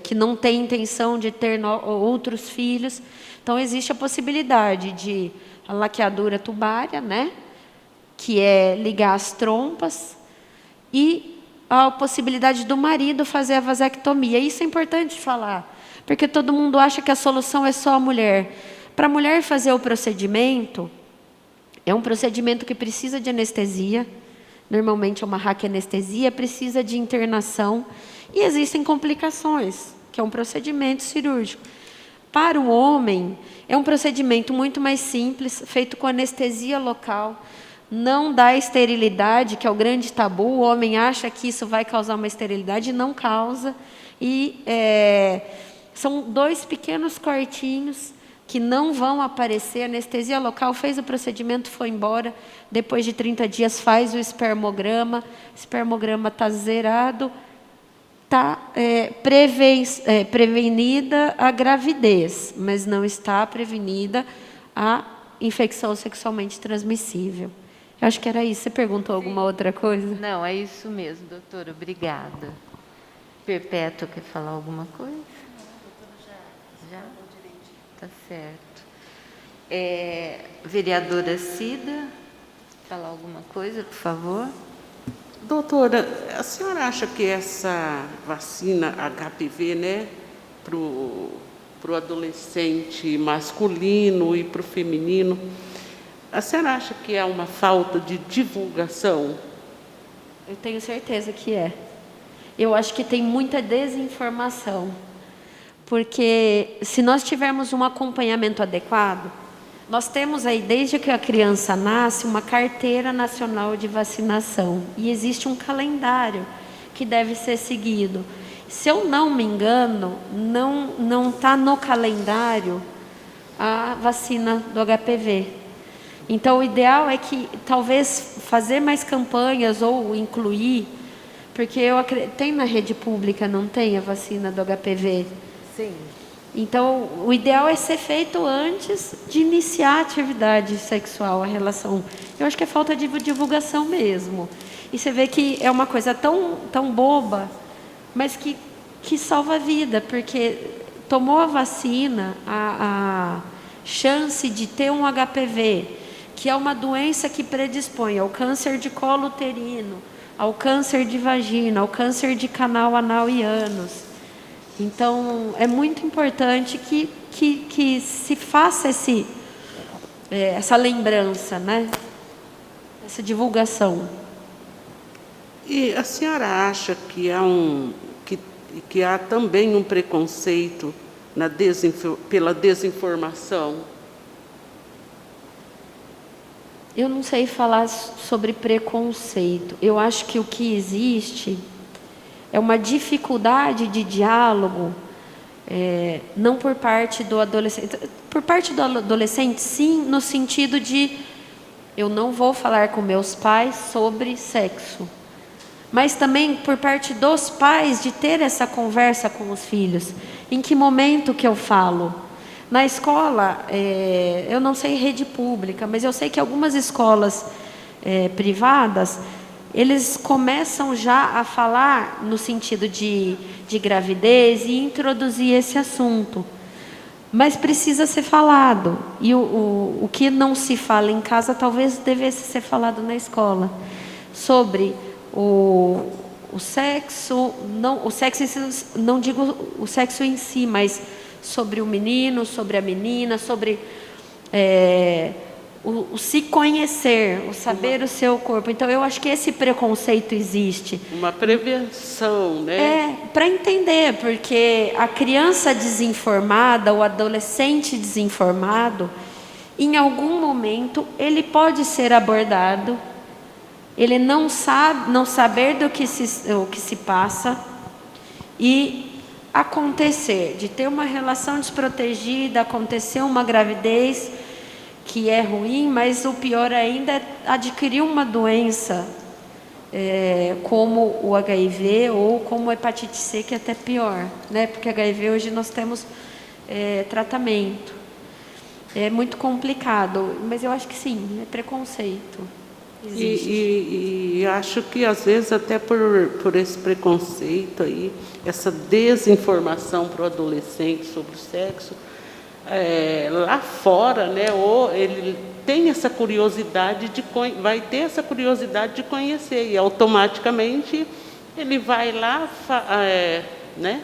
que não tem intenção de ter outros filhos. Então existe a possibilidade de a laqueadura tubária, né, que é ligar as trompas, e a possibilidade do marido fazer a vasectomia. Isso é importante falar, porque todo mundo acha que a solução é só a mulher. Para a mulher fazer o procedimento, é um procedimento que precisa de anestesia, normalmente é uma raquianestesia, precisa de internação, e existem complicações, que é um procedimento cirúrgico. Para o homem, é um procedimento muito mais simples, feito com anestesia local, não dá esterilidade, que é o grande tabu. O homem acha que isso vai causar uma esterilidade, e não causa. E são 2 pequenos cortinhos que não vão aparecer. A anestesia local fez o procedimento, foi embora. Depois de 30 dias faz o espermograma está zerado. Está prevenida a gravidez, mas não está prevenida a infecção sexualmente transmissível. Eu acho que era isso. Você perguntou alguma outra coisa? Não, é isso mesmo, doutora. Obrigada. Perpétua, quer falar alguma coisa? Já? Tá certo. Vereadora Cida, falar alguma coisa, por favor? Doutora, a senhora acha que essa vacina HPV, né, para o adolescente masculino e para o feminino, a senhora acha que é uma falta de divulgação? Eu tenho certeza que é. Eu acho que tem muita desinformação. Porque se nós tivermos um acompanhamento adequado, nós temos aí, desde que a criança nasce, uma carteira nacional de vacinação. E existe um calendário que deve ser seguido. Se eu não me engano, não está no calendário a vacina do HPV. Então, o ideal é que talvez fazer mais campanhas ou incluir, porque tem na rede pública, não tem a vacina do HPV? Sim. Então, o ideal é ser feito antes de iniciar a atividade sexual, a relação. Eu acho que é falta de divulgação mesmo. E você vê que é uma coisa tão boba, mas que salva a vida, porque tomou a vacina, a chance de ter um HPV, que é uma doença que predispõe ao câncer de colo uterino, ao câncer de vagina, ao câncer de canal anal e ânus. Então, é muito importante que se faça essa lembrança, né? Essa divulgação. E a senhora acha que que há também um preconceito pela desinformação? Eu não sei falar sobre preconceito. Eu acho que o que existe é uma dificuldade de diálogo, não por parte do adolescente. Por parte do adolescente, sim, no sentido de eu não vou falar com meus pais sobre sexo. Mas também por parte dos pais de ter essa conversa com os filhos. Em que momento que eu falo? Na escola, eu não sei rede pública, mas eu sei que algumas escolas privadas, eles começam já a falar no sentido de gravidez e introduzir esse assunto. Mas precisa ser falado. E o que não se fala em casa, talvez devesse ser falado na escola. Sobre o sexo, não digo o sexo em si, mas sobre o menino, sobre a menina, sobre o se conhecer, o saber o seu corpo. Então, eu acho que esse preconceito existe. Uma prevenção, né? Para entender, porque a criança desinformada, o adolescente desinformado, em algum momento, ele pode ser abordado, ele não saber o que se passa e acontecer, de ter uma relação desprotegida, acontecer uma gravidez que é ruim, mas o pior ainda é adquirir uma doença como o HIV ou como a hepatite C, que é até pior, né? Porque HIV hoje nós temos tratamento. É muito complicado, mas eu acho que sim, é preconceito. E acho que às vezes até por esse preconceito aí, essa desinformação para o adolescente sobre o sexo, lá fora, né, ou ele tem essa curiosidade vai ter essa curiosidade de conhecer e automaticamente ele vai lá, né,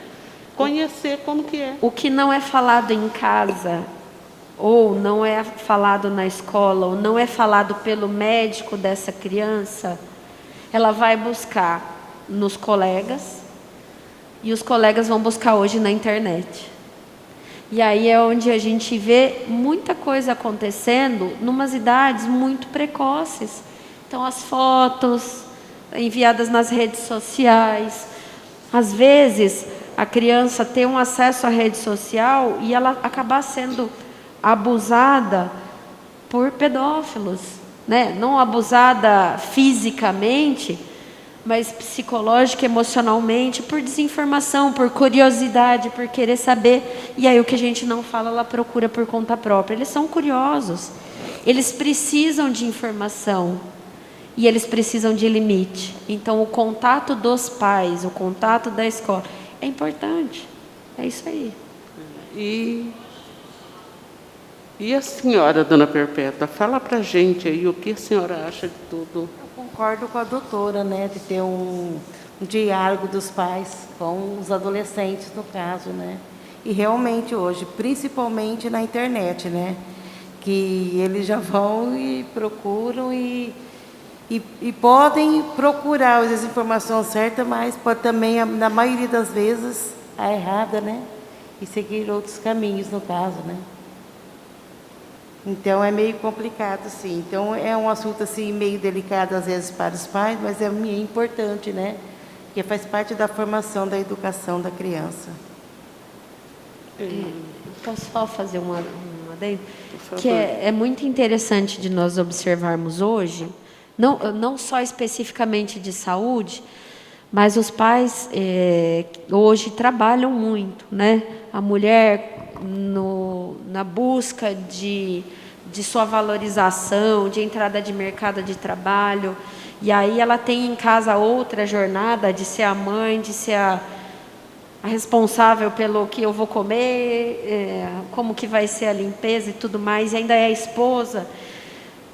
conhecer como que é. O que não é falado em casa, ou não é falado na escola, ou não é falado pelo médico dessa criança, ela vai buscar nos colegas, e os colegas vão buscar hoje na internet. E aí é onde a gente vê muita coisa acontecendo numas idades muito precoces. Então, as fotos enviadas nas redes sociais. Às vezes, a criança tem um acesso à rede social e ela acabar sendo abusada por pedófilos, né? Não abusada fisicamente, mas psicológica, emocionalmente, por desinformação, por curiosidade, por querer saber. E aí o que a gente não fala, ela procura por conta própria. Eles são curiosos, eles precisam de informação e eles precisam de limite. Então o contato dos pais, o contato da escola é importante. É isso aí. E a senhora, dona Perpétua, fala para a gente aí o que a senhora acha de tudo. Eu concordo com a doutora, né, de ter um diálogo dos pais com os adolescentes, no caso, né. E realmente hoje, principalmente na internet, né, que eles já vão e procuram e podem procurar as informações certas, mas pode também, na maioria das vezes, a errada, né. e seguir outros caminhos, no caso, né? Então, é meio complicado, sim. Então, é um assunto, assim, meio delicado, às vezes, para os pais, mas é importante, né? Porque faz parte da formação da educação da criança. Posso só fazer um adendo? Por favor. Que é muito interessante de nós observarmos hoje, não só especificamente de saúde, mas os pais hoje trabalham muito, né? A mulher na busca de sua valorização, de entrada de mercado de trabalho, e aí ela tem em casa outra jornada de ser a mãe, de ser a responsável pelo que eu vou comer, como que vai ser a limpeza e tudo mais, e ainda é a esposa.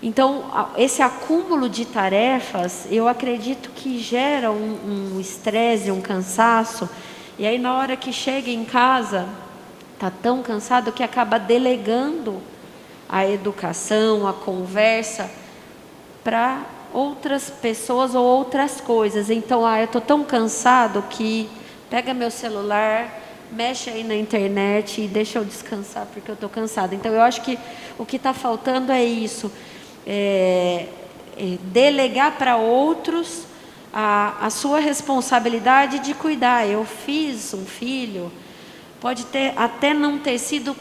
Então, esse acúmulo de tarefas, eu acredito que gera um estresse, um cansaço, e aí na hora que chega em casa, está tão cansado que acaba delegando a educação, a conversa para outras pessoas ou outras coisas. Então, eu estou tão cansado que pega meu celular, mexe aí na internet e deixa eu descansar porque eu estou cansada. Então, eu acho que o que está faltando é isso, delegar para outros a sua responsabilidade de cuidar. Eu fiz um filho, pode até não ter sido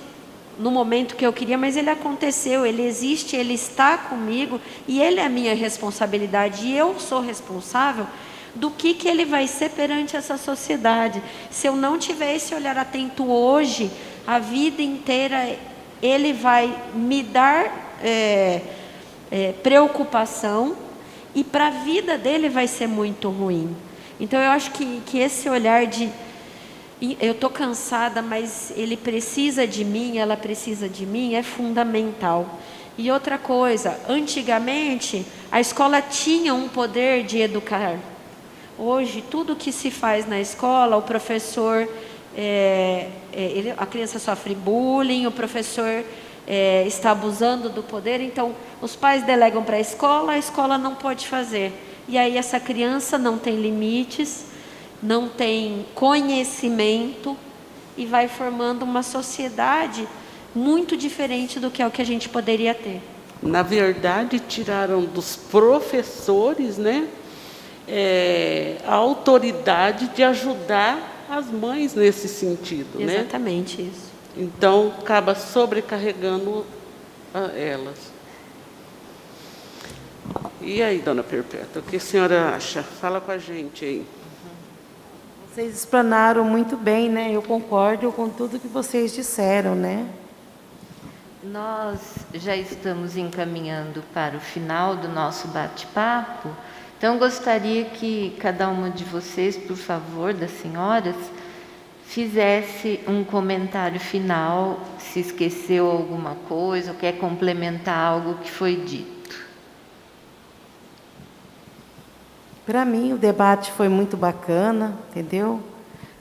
no momento que eu queria, mas ele aconteceu, ele existe, ele está comigo e ele é a minha responsabilidade, e eu sou responsável do que ele vai ser perante essa sociedade. Se eu não tiver esse olhar atento hoje, a vida inteira ele vai me dar preocupação, e para a vida dele vai ser muito ruim. Então eu acho que esse olhar de eu estou cansada, mas ele precisa de mim, ela precisa de mim, é fundamental. E outra coisa, antigamente a escola tinha um poder de educar. Hoje, tudo que se faz na escola, o professor, a criança sofre bullying, o professor está abusando do poder, então os pais delegam para a escola não pode fazer. E aí essa criança não tem limites, não tem conhecimento e vai formando uma sociedade muito diferente do que é o que a gente poderia ter. Na verdade, tiraram dos professores, né, a autoridade de ajudar as mães nesse sentido, né? Exatamente isso. Então, acaba sobrecarregando elas. E aí, dona Perpétua, o que a senhora acha? Fala com a gente aí. Vocês explanaram muito bem, né? Eu concordo com tudo que vocês disseram, né? Nós já estamos encaminhando para o final do nosso bate-papo, então gostaria que cada uma de vocês, por favor, das senhoras, fizesse um comentário final, se esqueceu alguma coisa ou quer complementar algo que foi dito. Para mim, o debate foi muito bacana, entendeu?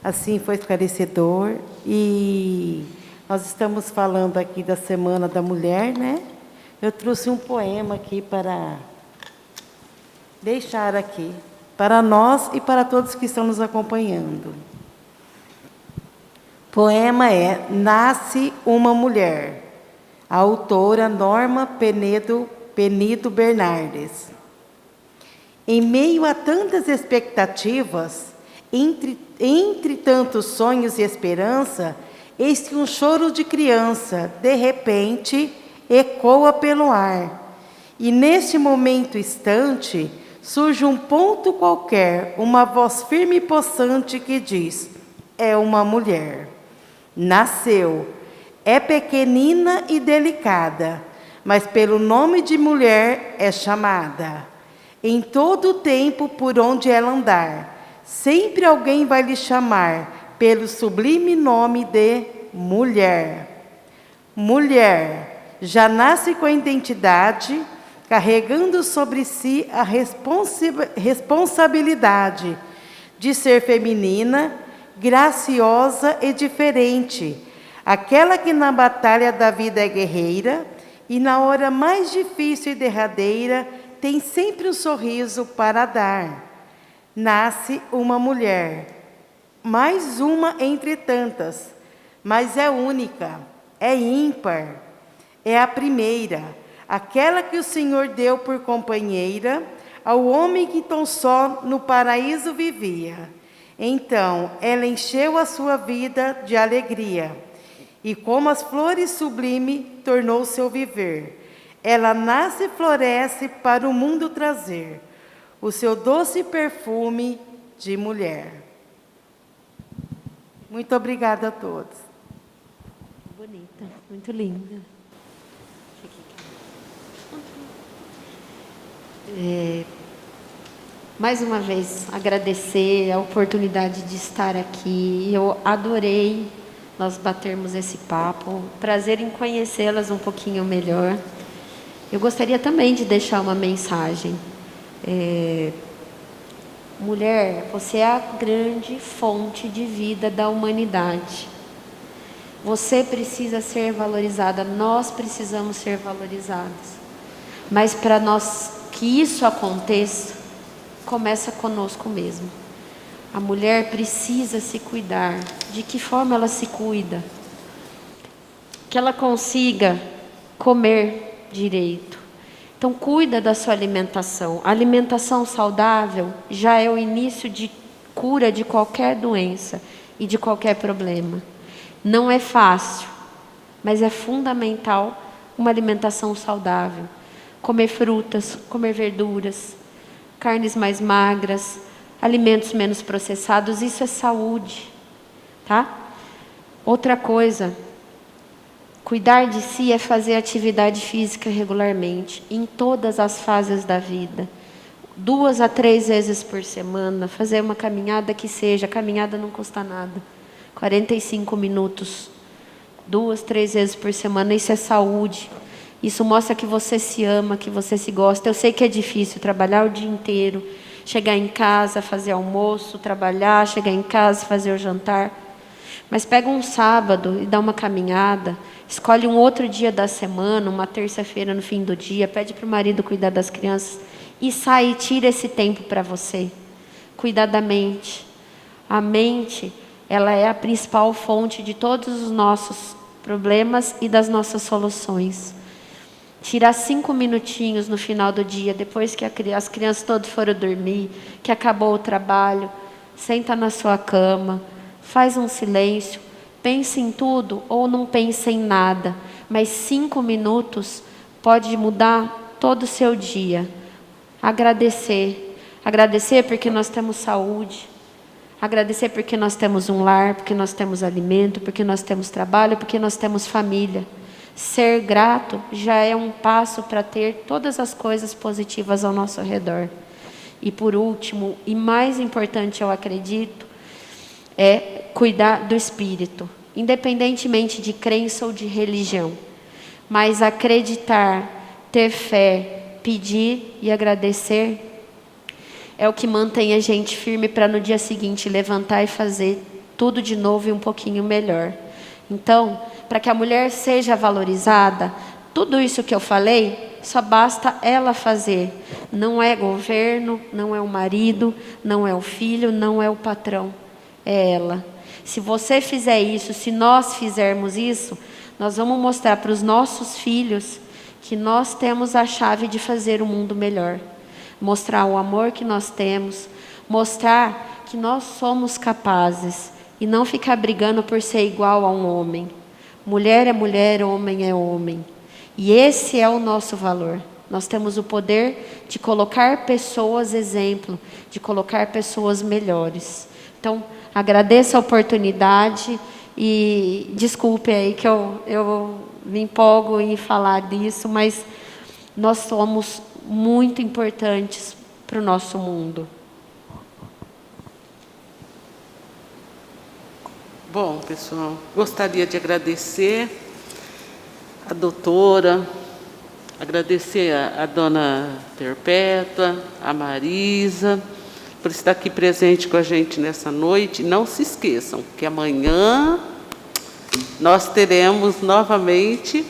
Assim, foi esclarecedor. E nós estamos falando aqui da Semana da Mulher, né? Eu trouxe um poema aqui para deixar aqui, para nós e para todos que estão nos acompanhando. O poema é Nasce uma Mulher, a autora Norma Penido Bernardes. Em meio a tantas expectativas, entre tantos sonhos e esperança, eis que um choro de criança, de repente, ecoa pelo ar. E neste momento instante, surge um ponto qualquer, uma voz firme e possante que diz: é uma mulher. Nasceu, é pequenina e delicada, mas pelo nome de mulher é chamada. Em todo o tempo por onde ela andar, sempre alguém vai lhe chamar pelo sublime nome de mulher. Mulher, já nasce com a identidade, carregando sobre si a responsabilidade de ser feminina, graciosa e diferente, aquela que na batalha da vida é guerreira e na hora mais difícil e derradeira tem sempre um sorriso para dar. Nasce uma mulher, mais uma entre tantas, mas é única, é ímpar, é a primeira, aquela que o Senhor deu por companheira ao homem que tão só no paraíso vivia. Então, ela encheu a sua vida de alegria, e como as flores sublime, tornou seu viver. Ela nasce e floresce para o mundo trazer o seu doce perfume de mulher. Muito obrigada a todos. Bonita, muito linda. Mais uma vez, agradecer a oportunidade de estar aqui. Eu adorei nós batermos esse papo. Prazer em conhecê-las um pouquinho melhor. Eu gostaria também de deixar uma mensagem. Mulher, você é a grande fonte de vida da humanidade. Você precisa ser valorizada, nós precisamos ser valorizadas. Mas para nós que isso aconteça, começa conosco mesmo. A mulher precisa se cuidar. De que forma ela se cuida? Que ela consiga comer direito. Então, cuida da sua alimentação. A alimentação saudável já é o início de cura de qualquer doença e de qualquer problema. Não é fácil, mas é fundamental uma alimentação saudável. Comer frutas, comer verduras, carnes mais magras, alimentos menos processados, isso é saúde, tá? Outra coisa, cuidar de si é fazer atividade física regularmente, em todas as fases da vida. 2 a 3 vezes por semana, fazer uma caminhada que seja, caminhada não custa nada. 45 minutos, 2, 3 vezes por semana, isso é saúde. Isso mostra que você se ama, que você se gosta. Eu sei que é difícil trabalhar o dia inteiro, chegar em casa, fazer almoço, trabalhar, chegar em casa, fazer o jantar. Mas pega um sábado e dá uma caminhada, escolhe um outro dia da semana, uma terça-feira no fim do dia, pede para o marido cuidar das crianças e sai e tira esse tempo para você. Cuidar da mente. A mente, ela é a principal fonte de todos os nossos problemas e das nossas soluções. Tirar 5 minutinhos no final do dia, depois que as crianças todas foram dormir, que acabou o trabalho, senta na sua cama, faz um silêncio, pense em tudo ou não pense em nada, mas 5 minutos pode mudar todo o seu dia. Agradecer. Agradecer porque nós temos saúde. Agradecer porque nós temos um lar, porque nós temos alimento, porque nós temos trabalho, porque nós temos família. Ser grato já é um passo para ter todas as coisas positivas ao nosso redor. E por último, e mais importante eu acredito, é cuidar do espírito, independentemente de crença ou de religião. Mas acreditar, ter fé, pedir e agradecer é o que mantém a gente firme para no dia seguinte levantar e fazer tudo de novo e um pouquinho melhor. Então, para que a mulher seja valorizada, tudo isso que eu falei, só basta ela fazer. Não é governo, não é o marido, não é o filho, não é o patrão, é ela. Se você fizer isso, se nós fizermos isso, nós vamos mostrar para os nossos filhos que nós temos a chave de fazer o mundo melhor. Mostrar o amor que nós temos, mostrar que nós somos capazes e não ficar brigando por ser igual a um homem. Mulher é mulher, homem é homem. E esse é o nosso valor. Nós temos o poder de colocar pessoas exemplo, de colocar pessoas melhores. Então, agradeço a oportunidade e desculpe aí que eu me empolgo em falar disso, mas nós somos muito importantes para o nosso mundo. Bom, pessoal, gostaria de agradecer a doutora, agradecer a dona Perpétua, a Marisa, por estar aqui presente com a gente nessa noite. Não se esqueçam que amanhã nós teremos novamente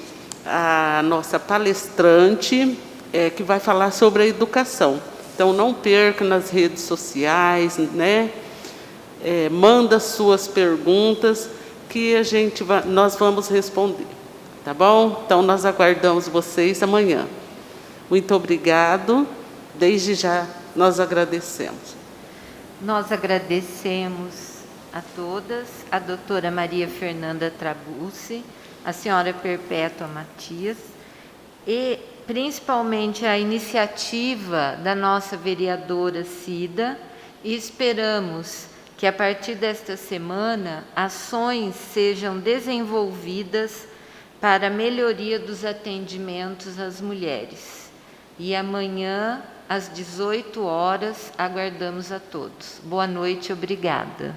a nossa palestrante, que vai falar sobre a educação. Então, não perca nas redes sociais, né? Manda suas perguntas, que nós vamos responder, tá bom? Então, nós aguardamos vocês amanhã. Muito obrigado. Desde já, nós agradecemos. Nós agradecemos a todas, a doutora Maria Fernanda Trabucci, a senhora Perpétua Matias, e principalmente a iniciativa da nossa vereadora Cida, e esperamos que a partir desta semana ações sejam desenvolvidas para a melhoria dos atendimentos às mulheres. E amanhã, às 18 horas, aguardamos a todos. Boa noite, obrigada.